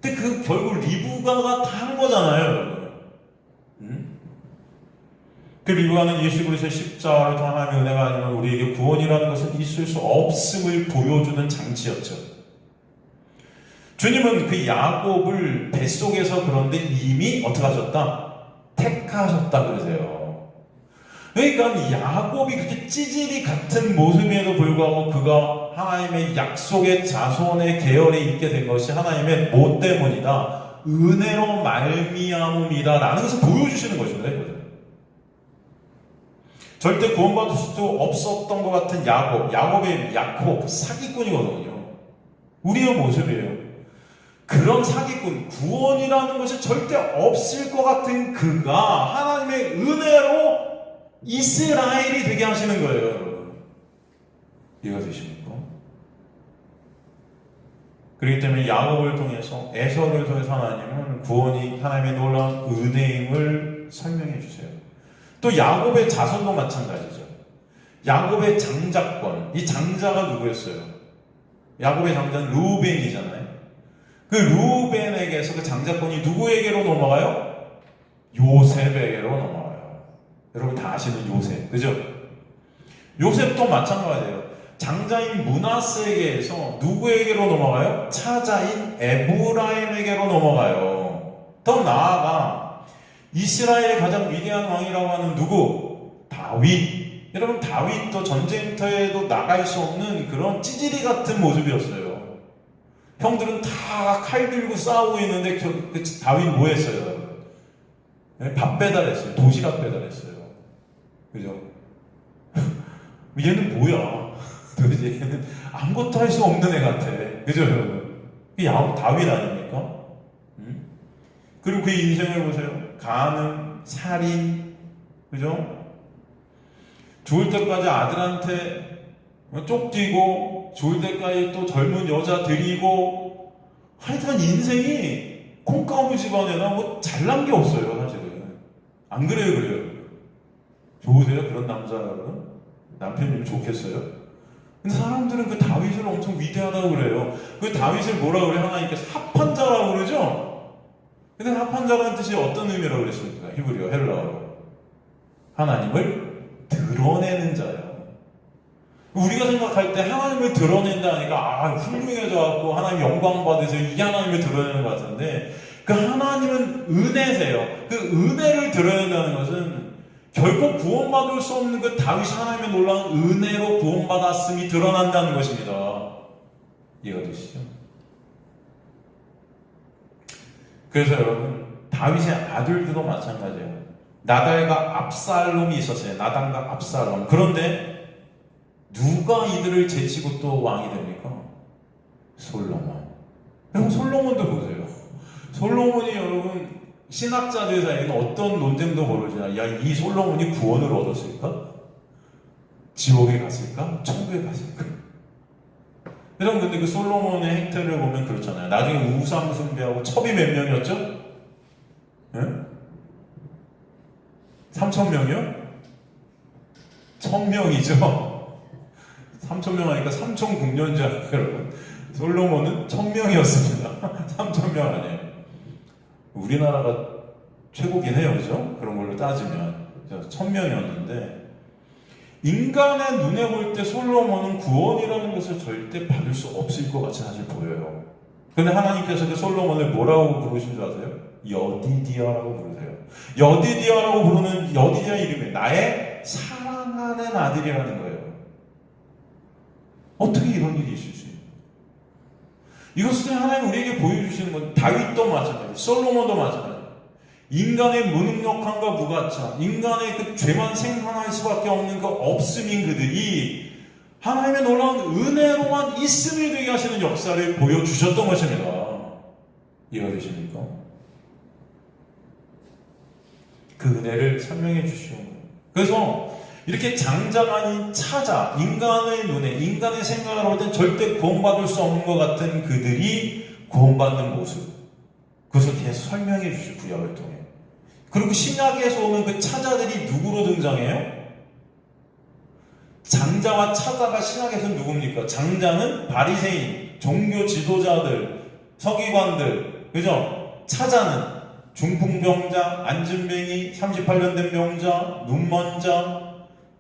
근데 그 결국 리브가가 다 한 거잖아요, 여러분. 그 리브가는 예수 그리스도의 십자가를 통한 하나님의 은혜가 아니면 우리에게 구원이라는 것은 있을 수 없음을 보여주는 장치였죠. 주님은 그 야곱을 뱃속에서 그런데 이미 어떻게 하셨다? 택하셨다 그러세요. 그러니까 야곱이 그렇게 찌질이 같은 모습에도 불구하고 그가 하나님의 약속의 자손의 계열에 있게 된 것이 하나님의 뭐 때문이다? 은혜로 말미암음이다 라는 것을 보여주시는 것입니다. 절대 구원받을 수 없었던 것 같은 야곱의 야곱 사기꾼이거든요. 우리의 모습이에요. 그런 사기꾼, 구원이라는 것이 절대 없을 것 같은 그가 하나님의 은혜로 이스라엘이 되게 하시는 거예요, 여러분. 이해가 되십니까? 그렇기 때문에 야곱을 통해서, 에서를 통해서 하나님은 구원이 하나님의 놀라운 은혜임을 설명해 주세요. 또 야곱의 자손도 마찬가지죠. 야곱의 장자권, 이 장자가 누구였어요? 야곱의 장자는 루벤이잖아요. 그 루벤에게서 그 장자권이 누구에게로 넘어가요? 요셉에게로 넘어가요. 여러분 다 아시는 요셉, 그죠? 요셉도 마찬가지예요. 장자인 므낫세에게서 누구에게로 넘어가요? 차자인 에브라임에게로 넘어가요. 더 나아가 이스라엘의 가장 위대한 왕이라고 하는 누구? 다윗. 여러분 다윗도 전쟁터에도 나갈 수 없는 그런 찌질이 같은 모습이었어요. 형들은 다 칼 들고 싸우고 있는데 다윗 뭐 했어요? 밥 배달했어요. 도시락 배달했어요. 그죠? 얘는 뭐야? 도대체 얘는 아무것도 할 수 없는 애 같아. 그죠, 여러분? 다윗 아닙니까? 그리고 그의 인생을 보세요. 간음, 살인, 그죠? 죽을 때까지 아들한테 쫓기고, 죽을 때까지 또 젊은 여자 데리고, 하여튼 인생이 콩가루 집안에나 뭐 잘난 게 없어요, 사실은. 안 그래요, 그래요? 좋으세요? 그런 남자 여러분? 남편님이 좋겠어요? 근데 사람들은 그 다윗을 엄청 위대하다고 그래요. 그 다윗을 뭐라 그래요? 하나님께서 합판자라고 그러죠? 근데 합판자라는 뜻이 어떤 의미라고 그랬습니까? 히브리어, 헬라어로. 하나님을 드러내는 자예요. 우리가 생각할 때 하나님을 드러낸다 하니까 훌륭해져갖고 하나님 영광 받으세요. 이 하나님을 드러내는 것 같은데 그 하나님은 은혜세요. 그 은혜를 드러낸다는 것은 결코 구원받을 수 없는 그 다윗이 하나님의 놀라운 은혜로 구원받았음이 드러난다는 것입니다. 이해가 되시죠? 그래서 여러분 다윗의 아들들도 마찬가지예요. 나달과 압살롬이 있었어요. 나단과 압살롬. 그런데 누가 이들을 제치고 또 왕이 됩니까? 솔로몬. 여러분 솔로몬도 보세요. 솔로몬이 여러분 신학자들 사이에는 어떤 논쟁도 벌어지나. 야, 이 솔로몬이 구원을 얻었을까? 지옥에 갔을까? 천국에 갔을까? 여러분 근데 그 솔로몬의 행태를 보면 그렇잖아요. 나중에 우상 숭배하고 첩이 몇 명이었죠? 네? 3,000명이요? 1,000명이죠? 3,000명 하니까 3,000국년자 여러분. 솔로몬은 1,000명이었습니다. 3,000명 아니에요. 우리나라가 최고긴 해요, 그죠? 그런 걸로 따지면 1,000명이었는데 인간의 눈에 볼 때 솔로몬은 구원이라는 것을 절대 받을 수 없을 것 같이 사실 보여요. 근데 하나님께서 그 솔로몬을 뭐라고 부르신 줄 아세요? 여디디아라고 부르세요. 여디디아라고 부르는 여디디아 이름이 나의 사랑하는 아들이라는 거예요. 어떻게 이런 일이 있을 수 있어요? 이것을 하나님 우리에게 보여주시는 건 다윗도 마찬가지, 솔로몬도 마찬가지. 인간의 무능력함과 무가차, 인간의 그 죄만 생산할 수밖에 없는 그 없음인 그들이 하나님의 놀라운 은혜로만 있음이 되게 하시는 역사를 보여주셨던 것입니다. 이해가 되십니까? 그 은혜를 설명해 주시오. 그래서 이렇게 장자간인 차자, 인간의 눈에, 인간의 생각을 할 땐 절대 구원받을 수 없는 것 같은 그들이 구원받는 모습, 그것을 계속 설명해 주실 구약을 통해. 그리고 신약에서 오는 그 차자들이 누구로 등장해요? 장자와 차자가 신약에서 누굽니까? 장자는 바리새인, 종교 지도자들, 서기관들, 그죠? 차자는 중풍병자, 안진뱅이, 38년 된 병자, 눈먼 자,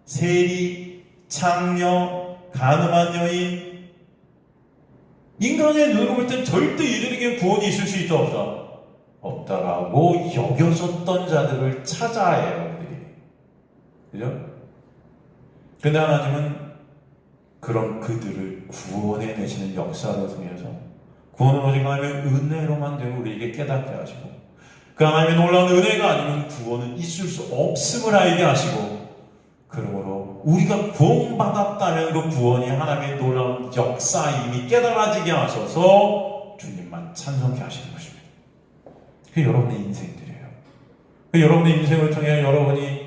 세리, 창녀, 가늠한 여인. 인간의 눈으로 볼 땐 절대 이들에게 구원이 있을 수 있다 없다? 없다라고 여겨졌던 자들을 찾아야 그들이. 그죠? 근데 하나님은 그런 그들을 구원해내시는 역사를 통해서 구원은 오직 하나님의 은혜로만 되고 우리에게 깨닫게 하시고 그 하나님의 놀라운 은혜가 아니면 구원은 있을 수 없음을 알게 하시고 그러므로 우리가 구원받았다면 그 구원이 하나님의 놀라운 역사임이 깨달아지게 하셔서 주님만 찬송케 하시는 것입니다. 그게 여러분의 인생들이에요. 여러분의 인생을 통해 여러분이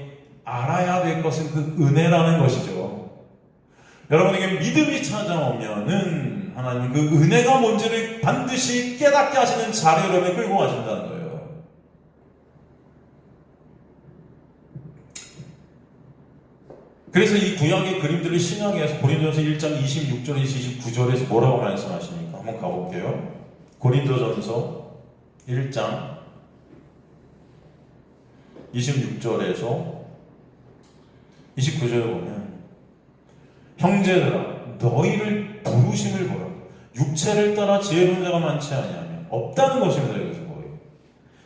알아야 될 것은 그 은혜라는 것이죠. 여러분에게 믿음이 찾아오면은 하나님 그 은혜가 뭔지를 반드시 깨닫게 하시는 자리로 여러분을 끌고 가신다는 거예요. 그래서 이 구약의 그림들을 신약에서 고린도전서 1장 26절에서 29절에서 뭐라고 말씀하십니까? 한번 가볼게요. 고린도전서 1장 26절에서 29절에 보면 형제들아 너희를 부르심을 보라. 육체를 따라 지혜로운 자가 많지 아니하며 없다는 것입니다. 여기서 거의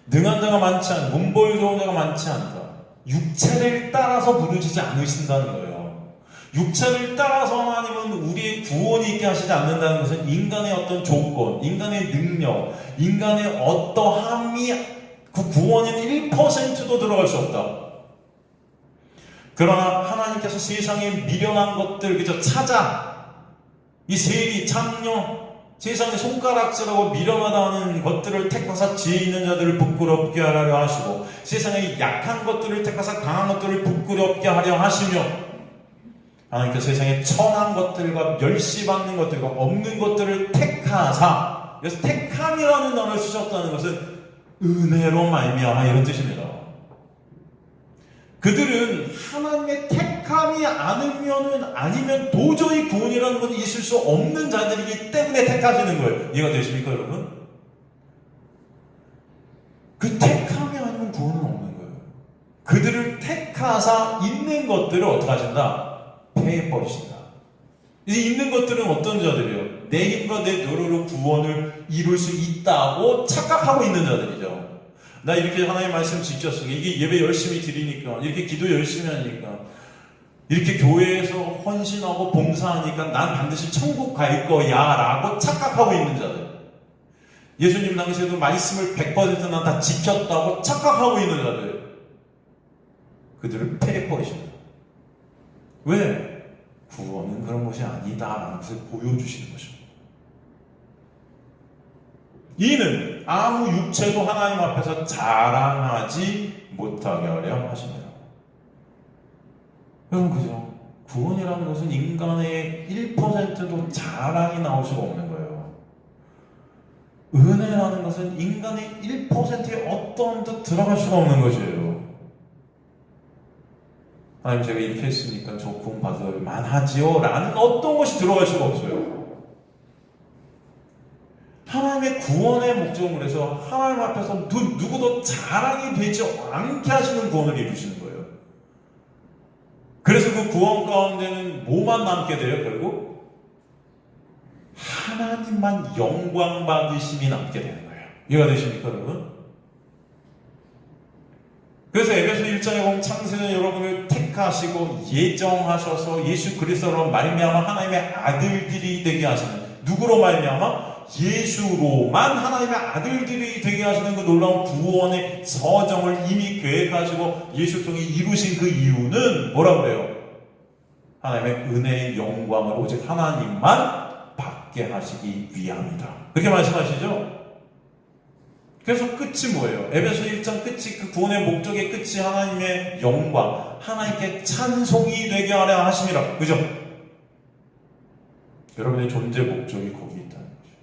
능한 자가 많지 않고 문벌 좋은 자가 많지 않다. 육체를 따라서 부르시지 않으신다는 거예요. 육체를 따라서 하나님은 우리의 구원이 있게 하시지 않는다는 것은 인간의 어떤 조건, 인간의 능력, 인간의 어떠함이 그 구원인 1%도 들어갈 수 없다. 그러나 하나님께서 세상에 미련한 것들, 그저 찾아, 이 세리, 창녀, 세상에 손가락질하고 미련하다는 것들을 택하사 지혜 있는 자들을 부끄럽게 하려 하시고 세상에 약한 것들을 택하사 강한 것들을 부끄럽게 하려 하시며 하나님께서 세상에 천한 것들과 멸시받는 것들과 없는 것들을 택하사 그래서 택함이라는 단어를 쓰셨다는 것은 은혜로 말미암아 이런 뜻입니다. 그들은 하나님의 택함이 아니면 도저히 구원이라는 것이 있을 수 없는 자들이기 때문에 택하시는 거예요. 이해가 되십니까 여러분? 그 택함이 아니면 구원은 없는 거예요. 그들을 택하사 있는 것들을 어떻게 하신다? 패해버리신다. 이제 있는 것들은 어떤 자들이에요? 내 힘과 내 노력으로 구원을 이룰 수 있다고 착각하고 있는 자들이죠. 나 이렇게 하나님의 말씀 지켰어. 이게 예배 열심히 드리니까, 이렇게 기도 열심히 하니까, 이렇게 교회에서 헌신하고 봉사하니까 난 반드시 천국 갈 거야 라고 착각하고 있는 자들. 예수님 당시에도 말씀을 100% 난 다 지켰다고 착각하고 있는 자들. 그들을 패해버리십니다. 왜? 구원은 그런 것이 아니다라는 것을 보여주시는 것입니다. 이는 아무 육체도 하나님 앞에서 자랑하지 못하게 하려 하십니다. 여러분 그죠? 구원이라는 것은 인간의 1%도 자랑이 나올 수가 없는 거예요. 은혜라는 것은 인간의 1%의 어떠함도 들어갈 수가 없는 것이에요. 하나님 제가 이렇게 했으니까 저 구원 받을 만하지요 라는 어떤 것이 들어갈 수가 없어요. 하나님의 구원의 목적을 해서 하나님 앞에서 누구도 자랑이 되지 않게 하시는 구원을 이루시는 거예요. 그래서 그 구원 가운데는 뭐만 남게 돼요? 결국 하나님만 영광 받으심이 남게 되는 거예요. 이해가 되십니까 여러분? 그래서 에베소 1장에 보면 창세전 여러분을 택하시고 예정하셔서 예수 그리스도로 말미암아 하나님의 아들들이 되게 하시는, 누구로 말미암아? 예수로만 하나님의 아들들이 되게 하시는 그 놀라운 구원의 서정을 이미 계획하시고 예수 통해 이루신 그 이유는 뭐라고 그래요? 하나님의 은혜의 영광을 오직 하나님만 받게 하시기 위함이다. 그렇게 말씀하시죠? 그래서 끝이 뭐예요? 에베소 1장 끝이, 그 구원의 목적의 끝이 하나님의 영광, 하나님께 찬송이 되게 하려 하심이라. 그죠? 여러분의 존재 목적이 거기 있다는 거죠.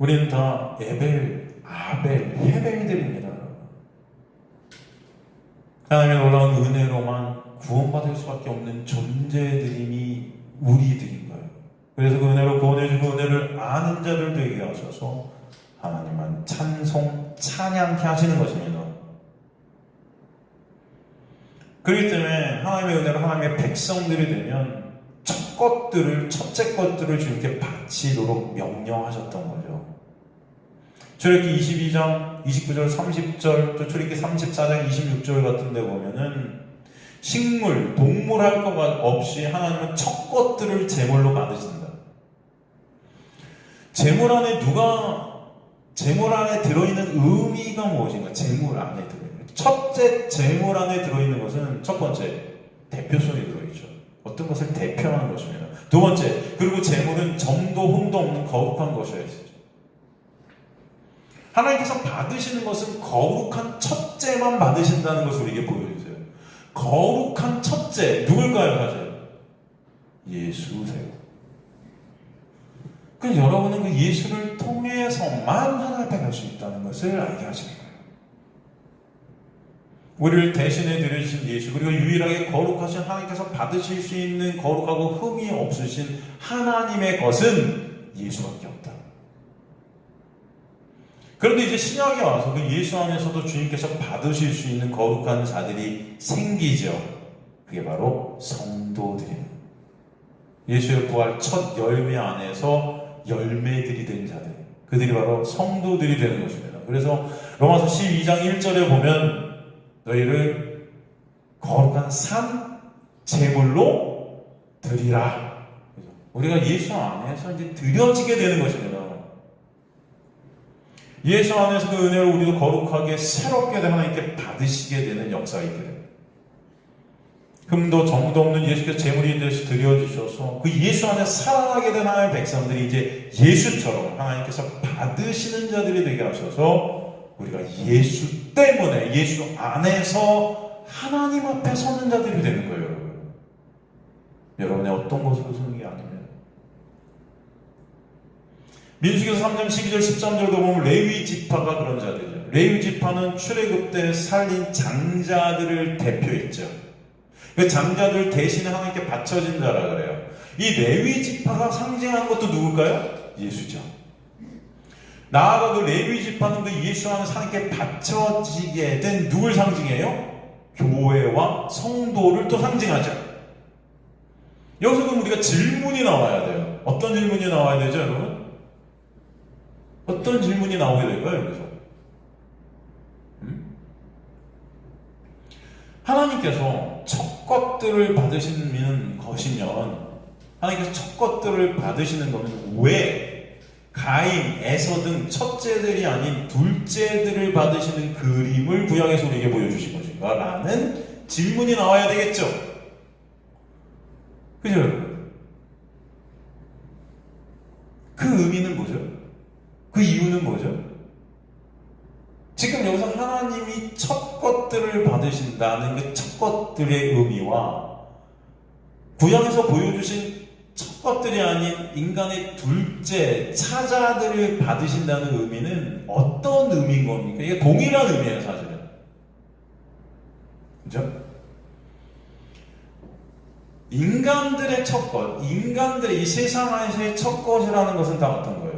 우리는 다 에벨, 아벨, 헤벨들입니다. 하나님의 놀라운 은혜로만 구원받을 수밖에 없는 존재들임이 우리들인 거예요. 그래서 그 은혜로 구원해주고 은혜를 아는 자들 되게 하셔서 하나님만 찬송, 찬양케 하시는 것입니다. 그렇기 때문에 하나님의 은혜로 하나님의 백성들이 되면 첫째 것들을 주님께 바치도록 명령하셨던 거죠. 출애굽기 22장 29절 30절 또 출애굽기 34장 26절 같은 데 보면은 식물, 동물 할 것 없이 하나님은 첫 것들을 제물로 받으신다. 제물 안에 들어있는 의미가 무엇인가? 제물 안에 들어있는 첫째 제물 안에 들어있는 것은 첫 번째 대표성이 들어있죠. 어떤 것을 대표하는 것입니다. 두 번째, 그리고 제물은 점도 흠도 없는 거룩한 것이어야 했죠. 하나님께서 받으시는 것은 거룩한 첫째만 받으신다는 것을 우리에게 보여주세요. 거룩한 첫째, 누굴까요, 사실? 예수세요. 그 여러분은 그 예수를 통해서만 하나님 앞에 갈 수 있다는 것을 알게 하시는 거예요. 우리를 대신해 드려주신 예수, 그리고 유일하게 거룩하신 하나님께서 받으실 수 있는 거룩하고 흠이 없으신 하나님의 것은 예수밖에 없다. 그런데 이제 신약에 와서 그 예수 안에서도 주님께서 받으실 수 있는 거룩한 자들이 생기죠. 그게 바로 성도들입니다. 예수의 부활 첫 열매 안에서 열매들이 된 자들, 그들이 바로 성도들이 되는 것입니다. 그래서 로마서 12장 1절에 보면 너희를 거룩한 산 제물로 드리라. 우리가 예수 안에서 이제 드려지게 되는 것입니다. 예수 안에서 그 은혜로 우리도 거룩하게 새롭게 하나님께 받으시게 되는 역사가 있게 됩니다. 흠도 정도 없는 예수께서 제물이 되어서 드려주셔서 그 예수 안에 살아가게 된 하나님의 백성들이 이제 예수처럼 하나님께서 받으시는 자들이 되게 하셔서 우리가 예수 때문에 예수 안에서 하나님 앞에 서는 자들이 되는 거예요. 여러분의 어떤 것으로 서는 게 아닙니다. 민수기서 3장 12절 13절도 보면 레위 지파가 그런 자들이죠. 레위 지파는 출애굽 때 살린 장자들을 대표했죠. 그 장자들 대신에 하나님께 바쳐진 자라 그래요. 이 레위 지파가 상징하는 것도 누굴까요? 예수죠. 나아가 그 레위 지파는 그 예수 안에서 하나님께 바쳐지게 된 누굴 상징해요? 교회와 성도를 또 상징하죠. 여기서 그럼 우리가 질문이 나와야 돼요. 어떤 질문이 나와야 되죠, 여러분? 어떤 질문이 나오게 될까요, 여기서? 하나님께서 첫 것들을 받으시는 것이면, 하나님께서 첫 것들을 받으시는 거면 왜 가인, 에서 등 첫째들이 아닌 둘째들을 받으시는 그림을 구약에서 우리에게 보여주신 것인가? 라는 질문이 나와야 되겠죠? 그죠, 여러분? 그 의미는 뭐죠? 그 이유는 뭐죠? 지금 여기서 하나님이 첫 것들을 받으신다는 그 첫 것들의 의미와 구약에서 보여주신 첫 것들이 아닌 인간의 둘째, 차자들을 받으신다는 의미는 어떤 의미인 겁니까? 이게 동일한 의미예요, 사실은. 그죠? 인간들의 첫 것, 인간들의 이 세상 안에서의 첫 것이라는 것은 다 어떤 거예요?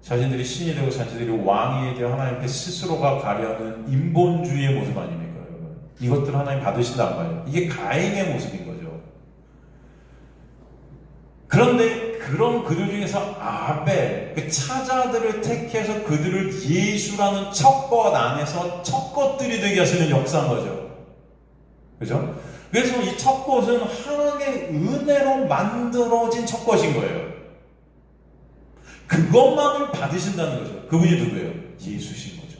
자신들이 신이 되고 자신들이 왕이 되어 하나님께 스스로가 가려는 인본주의의 모습 아닙니까, 여러분? 이것들을 하나님 받으신다 안 봐요. 이게 가인의 모습인 거죠. 그런데 그런 그들 중에서 아벨, 그 차자들을 택해서 그들을 예수라는 첫 것 안에서 첫 것들이 되게 하시는 역사인 거죠. 그죠? 그래서 이 첫 것은 하나님의 은혜로 만들어진 첫 것인 거예요. 그것만을 받으신다는 거죠. 그분이 누구예요? 예수신 거죠.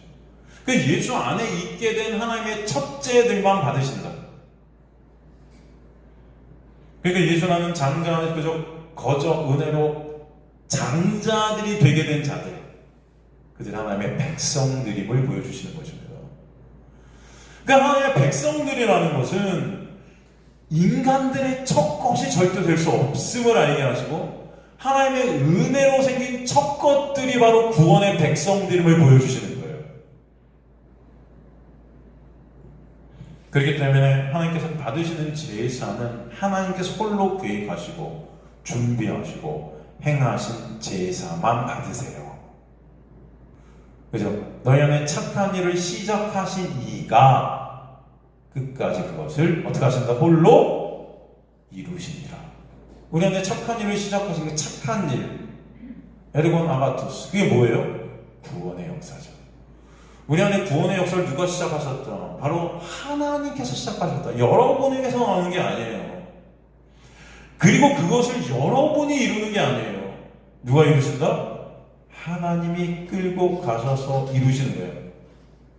그 예수 안에 있게 된 하나님의 첫째들만 받으신다. 그러니까 예수라는 장자 안에 거저 은혜로 장자들이 되게 된 자들, 그들 하나님의 백성들임을 보여주시는 것입니다. 그러니까 하나님의 백성들이라는 것은 인간들의 첫 것이 절대 될 수 없음을 알게 하시고, 하나님의 은혜로 생긴 첫 것들이 바로 구원의 백성들임을 보여주시는 거예요. 그렇기 때문에 하나님께서 받으시는 제사는 하나님께서 홀로 계획하시고 준비하시고 행하신 제사만 받으세요. 그죠? 너희 안에 착한 일을 시작하신 이가 끝까지 그것을 어떻게 하신다? 홀로 이루시니라. 우리 안에 착한 일을 시작하신 그 착한 일, 에르곤 아가토스, 그게 뭐예요? 구원의 역사죠. 우리 안에 구원의 역사를 누가 시작하셨다? 바로 하나님께서 시작하셨다. 여러분에게서 나오는 게 아니에요. 그리고 그것을 여러분이 이루는 게 아니에요. 누가 이루신다? 하나님이 끌고 가셔서 이루시는 거예요.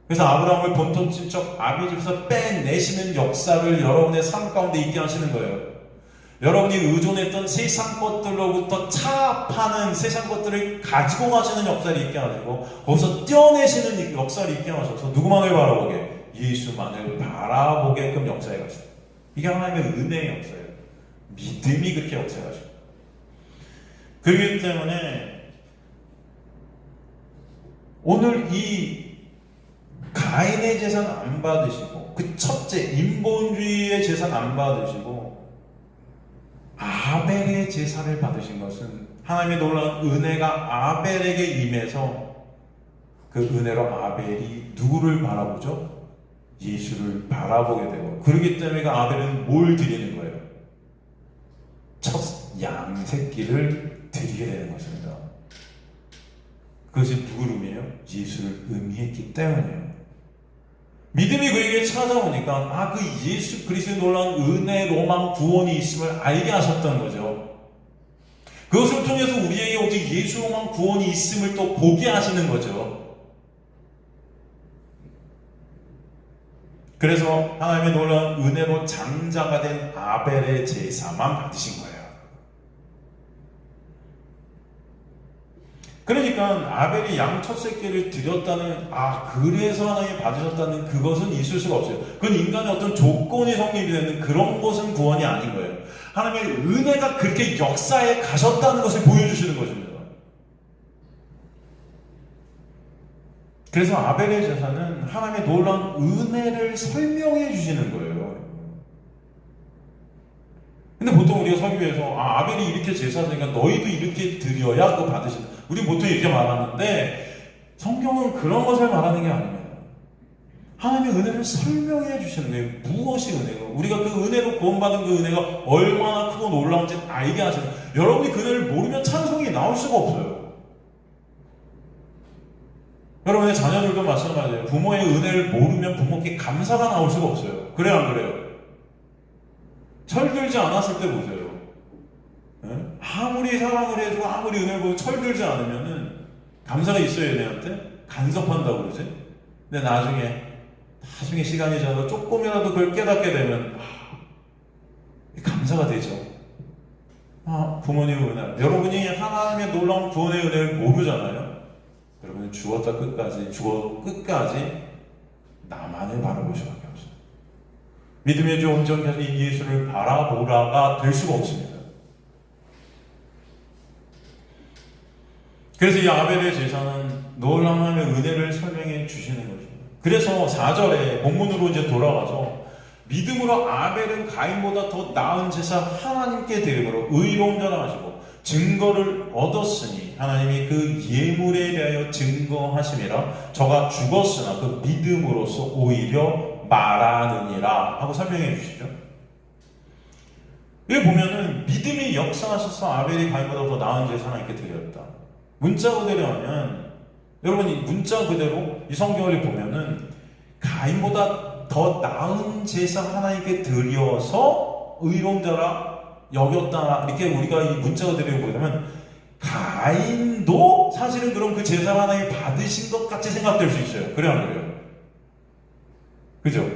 그래서 아브라함을 본토 친척 아비집에서 빼내시는 역사를 여러분의 삶 가운데 있게 하시는 거예요. 여러분이 의존했던 세상 것들로부터 차압하는 세상 것들을 가지고 가시는 역사를 있게 하시고 거기서 떼어내시는 역사를 있게 하셔서 누구만을 바라보게? 예수만을 바라보게끔 역사해 가시다. 이게 하나님의 은혜의 역사예요. 믿음이 그렇게 역사해 가시고. 그렇기 때문에 오늘 이 가인의 제사는 안 받으시고 그 첫째 인본주의의 제사는 안 받으시고 아벨의 제사를 받으신 것은 하나님의 놀라운 은혜가 아벨에게 임해서 그 은혜로 아벨이 누구를 바라보죠? 예수를 바라보게 되고, 그렇기 때문에 그 아벨은 뭘 드리는 거예요? 첫 양 새끼를 드리게 되는 것입니다. 그것이 누구를 의미해요? 예수를 의미했기 때문이에요. 믿음이 그에게 찾아오니까 그 예수 그리스도의 놀라운 은혜로만 구원이 있음을 알게 하셨던 거죠. 그것을 통해서 우리에게 오직 예수로만 구원이 있음을 또 보게 하시는 거죠. 그래서 하나님의 놀라운 은혜로 장자가 된 아벨의 제사만 받으신 거예요. 그러니까 아벨이 양 첫 새끼를 드렸다는 그래서 하나님이 받으셨다는 그것은 있을 수가 없어요. 그건 인간의 어떤 조건이 성립이 되는 그런 것은 구원이 아닌 거예요. 하나님의 은혜가 그렇게 역사에 가셨다는 것을 보여주시는 것입니다. 그래서 아벨의 제사는 하나님의 놀라운 은혜를 설명해 주시는 거예요. 근데 보통 우리가 설교에서 아벨이 이렇게 제사하니까 너희도 이렇게 드려야 그거 받으신다. 우리 보통 이렇게 말하는데 성경은 그런 것을 말하는 게 아닙니다. 하나님의 은혜를 설명해 주시는 거예요. 무엇이 은혜고 우리가 그 은혜로 구원받은 그 은혜가 얼마나 크고 놀라운지 알게 하시는 거예요. 여러분이 그 은혜를 모르면 찬송이 나올 수가 없어요. 여러분의 자녀들도 마찬가지예요. 부모의 은혜를 모르면 부모께 감사가 나올 수가 없어요. 그래요 안 그래요? 철들지 않았을 때 보세요. 아무리 사랑을 해주고 아무리 은혜를 보고 철들지 않으면은 감사가 있어요. 얘네한테 간섭한다고 그러지. 근데 나중에 시간이 지나서 조금이라도 그걸 깨닫게 되면 감사가 되죠. 부모님의 은혜. 여러분이 하나님의 놀라운 구원의 은혜를 모르잖아요. 여러분은 죽었다 끝까지 죽어도 끝까지 나만을 바라볼 수밖에 없어요. 믿음의 주 온전히 예수를 바라보라가 될 수가 없습니다. 그래서 이 아벨의 제사는 놀라운 하나님의 은혜를 설명해 주시는 것입니다. 그래서 4절에 본문으로 이제 돌아가서 믿음으로 아벨은 가인보다 더 나은 제사 하나님께 드림으로 의로운 자라 하시고 증거를 얻었으니 하나님이 그 예물에 대하여 증거하심이라 저가 죽었으나 그 믿음으로써 오히려 말하느니라 하고 설명해 주시죠. 여기 보면은 믿음이 역사하셔서 아벨이 가인보다 더 나은 제사 하나님께 드렸다. 문자 그대로 하면 여러분이 문자 그대로 이 성경을 보면은 가인보다 더 나은 제사 하나님께 드려서 의로운 자라 여겼다 이렇게 우리가 이 문자 그대로 보면 가인도 사실은 그럼 그 제사 하나님이 받으신 것 같이 생각될 수 있어요. 그래요 안 그래요? 그죠?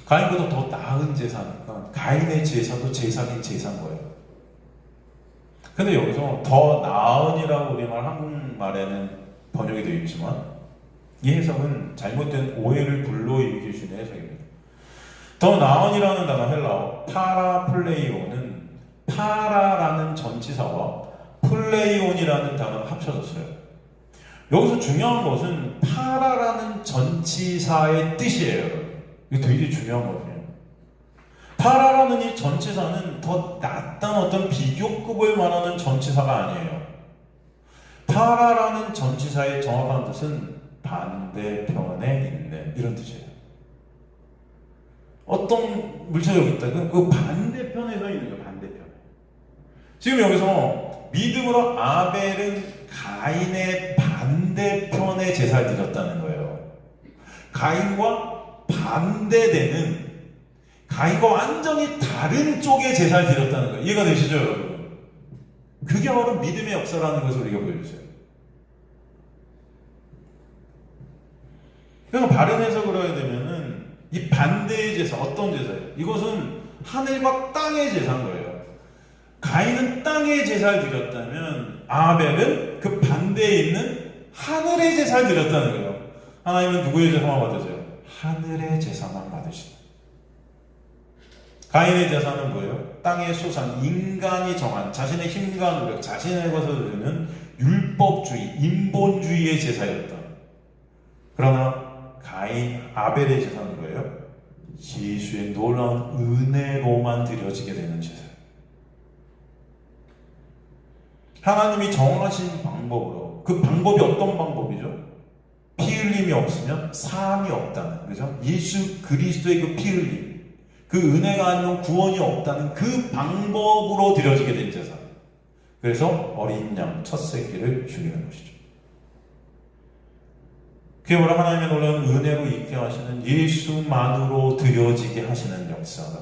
가인보다 더 나은 제사니까 가인의 제사도 제사긴 제사인 거예요. 근데 여기서 더 나은이라고 우리말 한국말에는 번역이 되어 있지만 이 해석은 잘못된 오해를 불러일으킬 수 있는 해석입니다. 더 나은이라는 단어 헬라어 파라플레이오는 파라라는 전치사와 플레이온이라는 단어가 합쳐졌어요. 여기서 중요한 것은 파라라는 전치사의 뜻이에요. 이게 되게 중요한 거예요. 파라라는 이 전치사는 더 낮은 어떤 비교급을 말하는 전치사가 아니에요. 파라라는 전치사의 정확한 뜻은 반대편에 있는 이런 뜻이에요. 어떤 물체가 여기 있다. 그 반대편에 서 있는 거예요. 반대편. 지금 여기서 믿음으로 아벨은 가인의 반대편에 제사를 드렸다는 거예요. 가인과 반대되는, 가인과 완전히 다른 쪽에 제사를 드렸다는 거예요. 이해가 되시죠, 여러분? 그게 바로 믿음의 역사라는 것을 우리가 보여주세요. 그래서 바른 해석을 해야 되면은 이 반대의 제사, 어떤 제사예요? 이것은 하늘과 땅의 제사인 거예요. 가인은 땅의 제사를 드렸다면 아벨은 그 반대에 있는 하늘의 제사를 드렸다는 거예요. 하나님은 누구의 제사만 받으세요? 하늘의 제사만 받으시다. 가인의 제사는 뭐예요? 땅의 소산, 인간이 정한 자신의 힘과 노력, 자신의 것을 드리는 율법주의, 인본주의의 제사였다. 그러나 아벨의 제사는 뭐예요? 예수의 놀라운 은혜로만 드려지게 되는 제사예요. 하나님이 정하신 방법으로, 그 방법이 어떤 방법이죠? 피 흘림이 없으면 사함이 없다는, 그죠? 예수 그리스도의 그 피 흘림, 그 은혜가 아니면 구원이 없다는 그 방법으로 드려지게 된 제사. 그래서 어린 양 첫 새끼를 죽이는 것이죠. 그게 바로 하나님의 놀라운 은혜로 있게 하시는, 예수만으로 드려지게 하시는 역사다.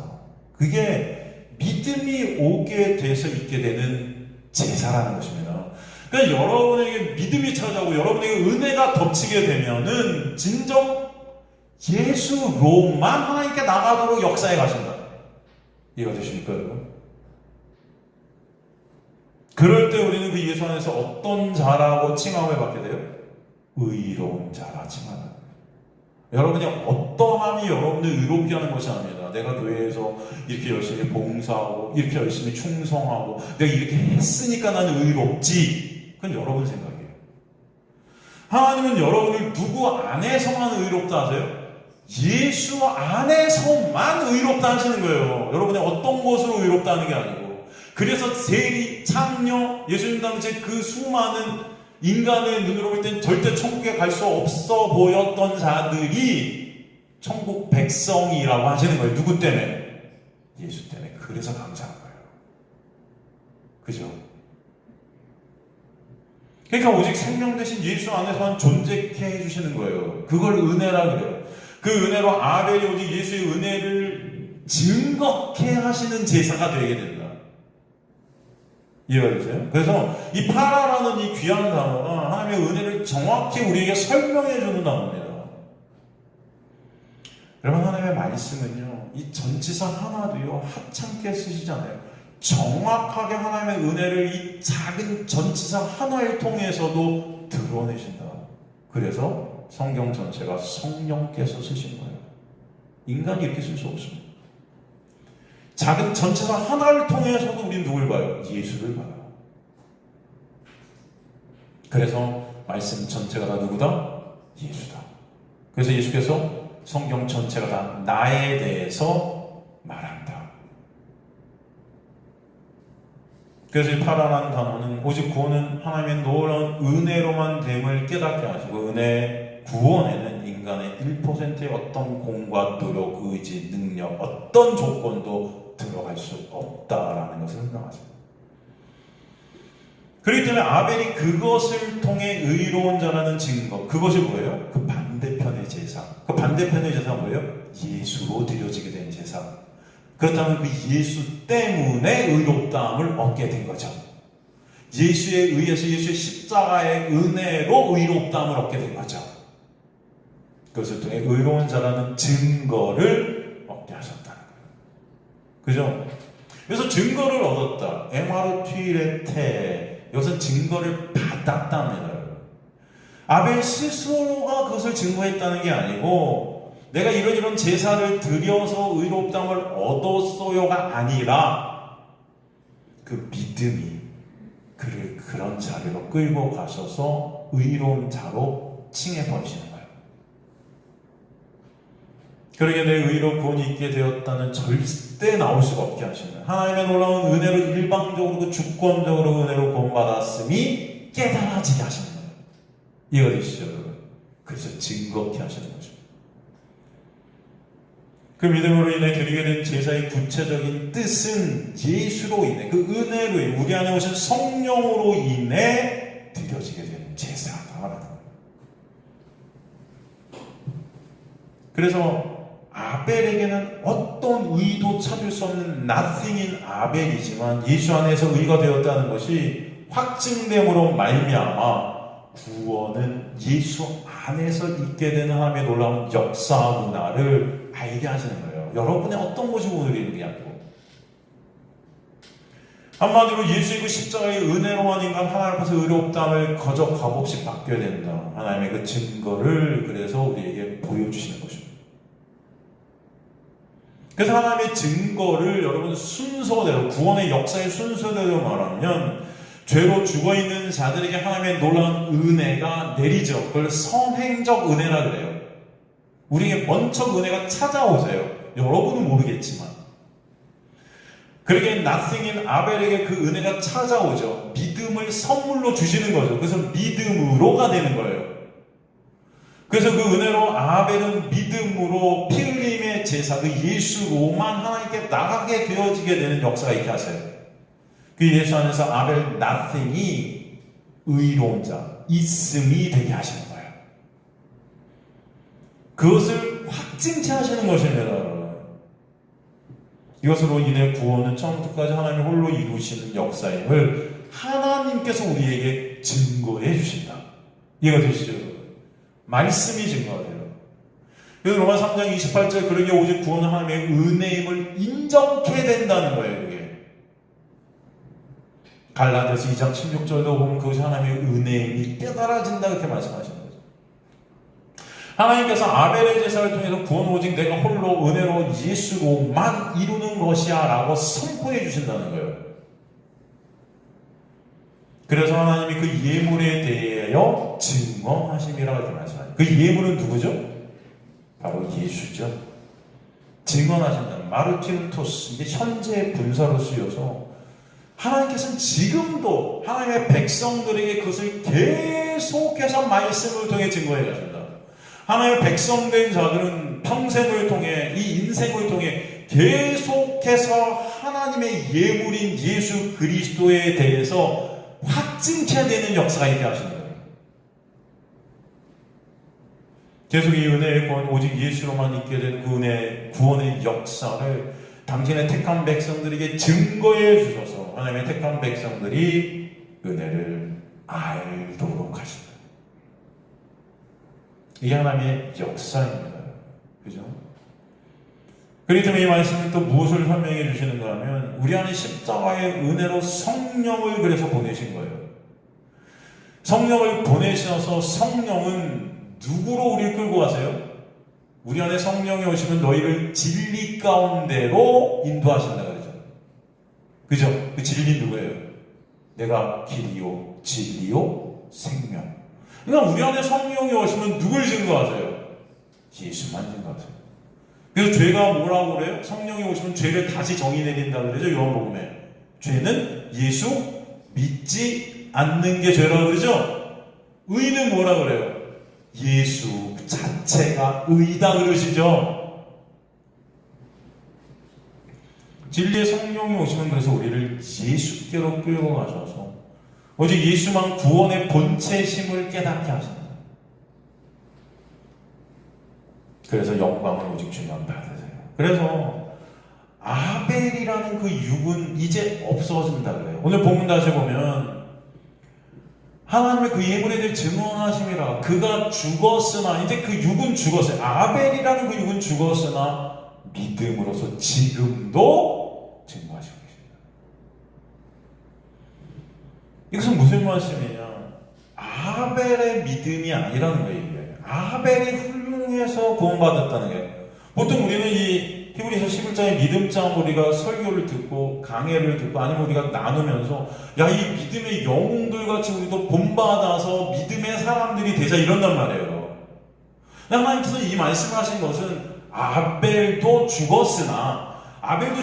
그게 믿음이 오게 돼서 있게 되는 제사라는 것입니다. 그러니까 여러분에게 믿음이 찾아오고 여러분에게 은혜가 덮치게 되면은 진정 예수로만 하나님께 나가도록 역사에 가신다. 이해가 되십니까, 여러분? 그럴 때 우리는 그 예수 안에서 어떤 자라고 칭함을 받게 돼요? 의로운 자라 칭함을. 여러분이 어떠함이 여러분을 의롭게 하는 것이 아닙니다. 내가 교회에서 이렇게 열심히 봉사하고 이렇게 열심히 충성하고 내가 이렇게 했으니까 나는 의롭지. 그건 여러분 생각이에요. 하나님은 여러분을 누구 안에서만 의롭다 하세요? 예수 안에서만 의롭다 하시는 거예요. 여러분의 어떤 것으로 의롭다 하는 게 아니고. 그래서 세리, 창녀, 예수님 당시에 그 수많은 인간의 눈으로 볼 땐 절대 천국에 갈 수 없어 보였던 자들이 천국 백성이라고 하시는 거예요. 누구 때문에? 예수 때문에. 그래서 감사한 거예요. 그죠? 그러니까 오직 생명 대신 예수 안에서만 존재케 해주시는 거예요. 그걸 은혜라 그래요. 그 은혜로 아벨이 오직 예수의 은혜를 증거케 하시는 제사가 되게 된다. 이해가 되세요? 그래서 이 파라라는 이 귀한 단어가 하나님의 은혜를 정확히 우리에게 설명해 주는 단어입니다. 여러분, 하나님의 말씀은요, 이 전치사 하나도요 하찮게 쓰시잖아요. 정확하게 하나님의 은혜를 이 작은 전치사 하나를 통해서도 드러내신다. 그래서 성경 전체가 성령께서 쓰신 거예요. 인간이 이렇게 쓸 수 없습니다. 작은 전체사 하나를 통해서도 우리는 누굴 봐요? 예수를 봐요. 그래서 말씀 전체가 다 누구다? 예수다. 그래서 예수께서 성경 전체가 다 나에 대해서 말한다. 그래서 이 파라라는 단어는 오직 구원은 하나님의 놀라운 은혜로만 됨을 깨닫게 하시고, 은혜 구원에는 인간의 1%의 어떤 공과 노력, 의지, 능력, 어떤 조건도 들어갈 수 없다라는 것을 설명하십니다. 그렇기 때문에 아벨이 그것을 통해 의로운 자라는 증거, 그것이 뭐예요? 그 반대편의 제사. 그 반대편의 제사가 뭐예요? 예수로 드려지게 된 제사. 그렇다면 그 예수 때문에 의롭다함을 얻게 된 거죠. 예수에 의해서 예수의 십자가의 은혜로 의롭다함을 얻게 된 거죠. 그것을 통해 의로운 자라는 증거를 얻게 하셨다는 거예요. 그죠? 그래서 증거를 얻었다. 에마르튀레테. 여기서 증거를 받았답니다. 아벨 스스로가 그것을 증거했다는 게 아니고, 내가 이런 제사를 드려서 의롭다함을 얻었어요가 아니라, 그 믿음이 그를 그런 자리로 끌고 가셔서 의로운 자로 칭해버리시는 거예요. 그러게 내 의로 구원이 있게 되었다는 절대 나올 수가 없게 하시는 하나님의 놀라운 은혜로 일방적으로 그 주권적으로 은혜로 구원받았음이 깨달아지게 하시는 거예요. 이해되시죠, 여러분? 그래서 증거케 하시는 거죠. 그 믿음으로 인해 드리게 된 제사의 구체적인 뜻은 예수로 인해 그 은혜로 인해 우리 안에 오신 성령으로 인해 드려지게 된 제사다라는 거예요. 그래서 아벨에게는 어떤 의도 찾을 수 없는 nothing인 아벨이지만 예수 안에서 의가 되었다는 것이 확증됨으로 말미암아 구원은 예수 안에서 있게 되는 하나님의 놀라운 역사 문화를 알게 하시는 거예요. 여러분의 어떤 것이 오늘이 의미하고 한마디로 예수의 그 십자가의 은혜로만 인간 하나님 앞에서 의롭다함을 거저 값없이 받게 된다. 하나님의 그 증거를 그래서 우리에게 보여주시는 것입니다. 그래서 하나님의 증거를 여러분 순서대로 구원의 역사의 순서대로 말하면 죄로 죽어있는 자들에게 하나님의 놀라운 은혜가 내리죠. 그걸 선행적 은혜라 그래요. 우리에게 먼저 은혜가 찾아오세요. 여러분은 모르겠지만 그러기에 nothing인 아벨에게 그 은혜가 찾아오죠. 믿음을 선물로 주시는 거죠. 그래서 믿음으로가 되는 거예요. 그래서 그 은혜로 아벨은 믿음으로 피 흘림의 제사 그 예수로만 하나님께 나가게 되어지게 되는 역사가 있게 하세요. 그 예수 안에서 아벨 nothing이 의로운 자 있음이 되게 하시는 거예요. 그것을 확증케 하시는 것입니다. 이것으로 인해 구원은 처음부터까지 하나님이 홀로 이루시는 역사임을 하나님께서 우리에게 증거해 주신다. 이해가 되시죠? 말씀이 증거가 돼요. 그래서 로마 3장 28절 그러기에 오직 구원은 하나님의 은혜임을 인정케 된다는 거예요. 그게 갈라디아서 2장 16절도 보면 그것이 하나님의 은혜임이 깨달아진다 그렇게 말씀하시는 거예요. 하나님께서 아벨의 제사를 통해서 구원은 오직 내가 홀로 은혜로 예수로만 이루는 것이야 라고 선포해 주신다는 거예요. 그래서 하나님이 그 예물에 대하여 증언하심이라고 이렇게 말씀하세요. 그 예물은 누구죠? 바로 예수죠. 증언하신다는 마르티누토스 이게 현재 분사로 쓰여서 하나님께서는 지금도 하나님의 백성들에게 그것을 계속해서 말씀을 통해 증거해 가신다. 하나님의 백성된 자들은 평생을 통해 이 인생을 통해 계속해서 하나님의 예물인 예수 그리스도에 대해서 확증케 되는 역사가 있게 하시는 거예요. 계속 이 은혜의 구원 오직 예수로만 있게 된 그 은혜 구원의 역사를 당신의 택한 백성들에게 증거해 주셔서 하나님의 택한 백성들이 은혜를 알도록 하신다. 이게 하나님의 역사입니다. 그죠? 그렇기 때문에 이 말씀이 또 무엇을 설명해 주시는가 하면 우리 안에 십자가의 은혜로 성령을 그래서 보내신 거예요. 성령을 보내셔서 성령은 누구로 우리를 끌고 가세요? 우리 안에 성령이 오시면 너희를 진리 가운데로 인도하신다 그러죠. 그죠? 그 진리 누구예요? 내가 길이요 진리요 생명. 그러니까 우리 안에 성령이 오시면 누굴 증거하세요? 예수만 증거하세요. 그래서 죄가 뭐라고 그래요? 성령이 오시면 죄를 다시 정의 내린다 그러죠. 요한복음에 죄는 예수 믿지 않는 게 죄라고 그러죠. 의는 뭐라 그래요? 예수 자체가 의다 그러시죠. 진리의 성령이 오시면 그래서 우리를 예수께로 끌고 가셔서 오직 예수만 구원의 본체심을 깨닫게 하신다. 그래서 영광을 오직 주만 받으세요. 그래서 아벨이라는 그 육은 이제 없어진다 그래요. 오늘 본문 다시 보면 하나님의 그 예물에 대해 증언하심이라 그가 죽었으나 이제 그 육은 죽었어요. 아벨이라는 그 육은 죽었으나 믿음으로서 지금도 증거하시고 계십니다. 이것은 무슨 말씀이냐? 아벨의 믿음이 아니라는 거예요. 아벨이 훌륭해서 구원받았다는 거예요. 보통 우리는 이 히브리서 27장의 믿음장 우리가 설교를 듣고 강해를 듣고 아니면 우리가 나누면서 야, 이 믿음의 영웅들 같이 우리도 본받아서 믿음의 사람들이 되자 이런단 말이에요. 하나님께서 이 말씀하신 것은 아벨도 죽었으나라는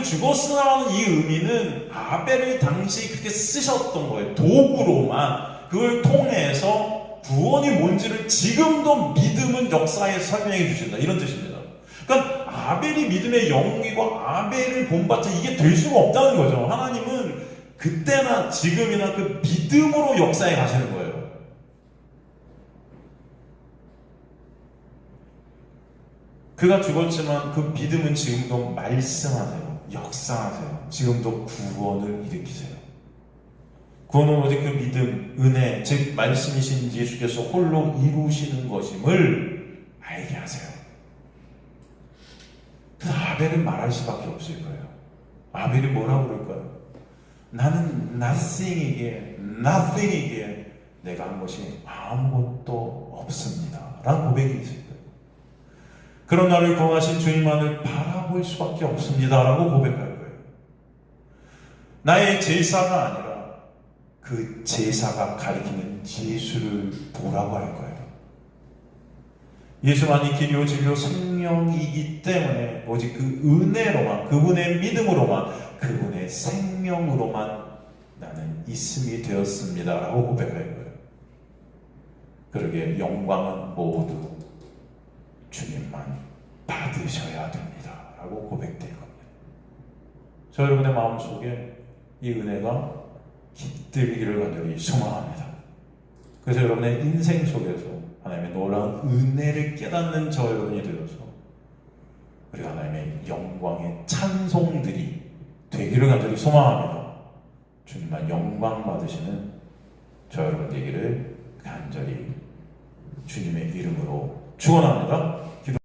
이 의미는 아벨을 당시 그렇게 쓰셨던 거예요. 도구로만 그걸 통해서 구원이 뭔지를 지금도 믿음은 역사에 설명해 주신다 이런 뜻입니다. 그러니까 아벨이 믿음의 영웅이고 아벨을 본받자 이게 될 수가 없다는 거죠. 하나님은 그때나 지금이나 그 믿음으로 역사에 가시는 거예요. 그가 죽었지만 그 믿음은 지금도 말씀하세요. 역사하세요. 지금도 구원을 일으키세요. 구원은 오직 그 믿음, 은혜, 즉 말씀이신 예수께서 홀로 이루시는 것임을 알게 하세요. 그래서 아벨은 말할 수밖에 없을 거예요. 아벨이 뭐라고 그럴까요? 나는 nothing이기에 내가 한 것이 아무것도 없습니다 라는 고백이 있을 거예요. 그런 나를 구원하신 주님만을 바라볼 수밖에 없습니다 라고 고백할 거예요. 나의 제사가 아니라 그 제사가 가리키는 예수를 보라고 할 거예요. 예수만이 길이요 진리요 생명이기 때문에 오직 그 은혜로만, 그분의 믿음으로만, 그분의 생명으로만 나는 있음이 되었습니다 라고 고백할 거예요. 그러기에 영광은 모두 주님만 받으셔야 됩니다 라고 고백될 겁니다. 저 여러분의 마음속에 이 은혜가 깃들기를 간절히 소망합니다. 그래서 여러분의 인생 속에서 하나님의 놀라운 은혜를 깨닫는 저 여러분이 되어서 우리가 하나님의 영광의 찬송들이 되기를 간절히 소망합니다. 주님만 영광 받으시는 저 여러분 되기를 간절히 주님의 이름으로 축원합니다.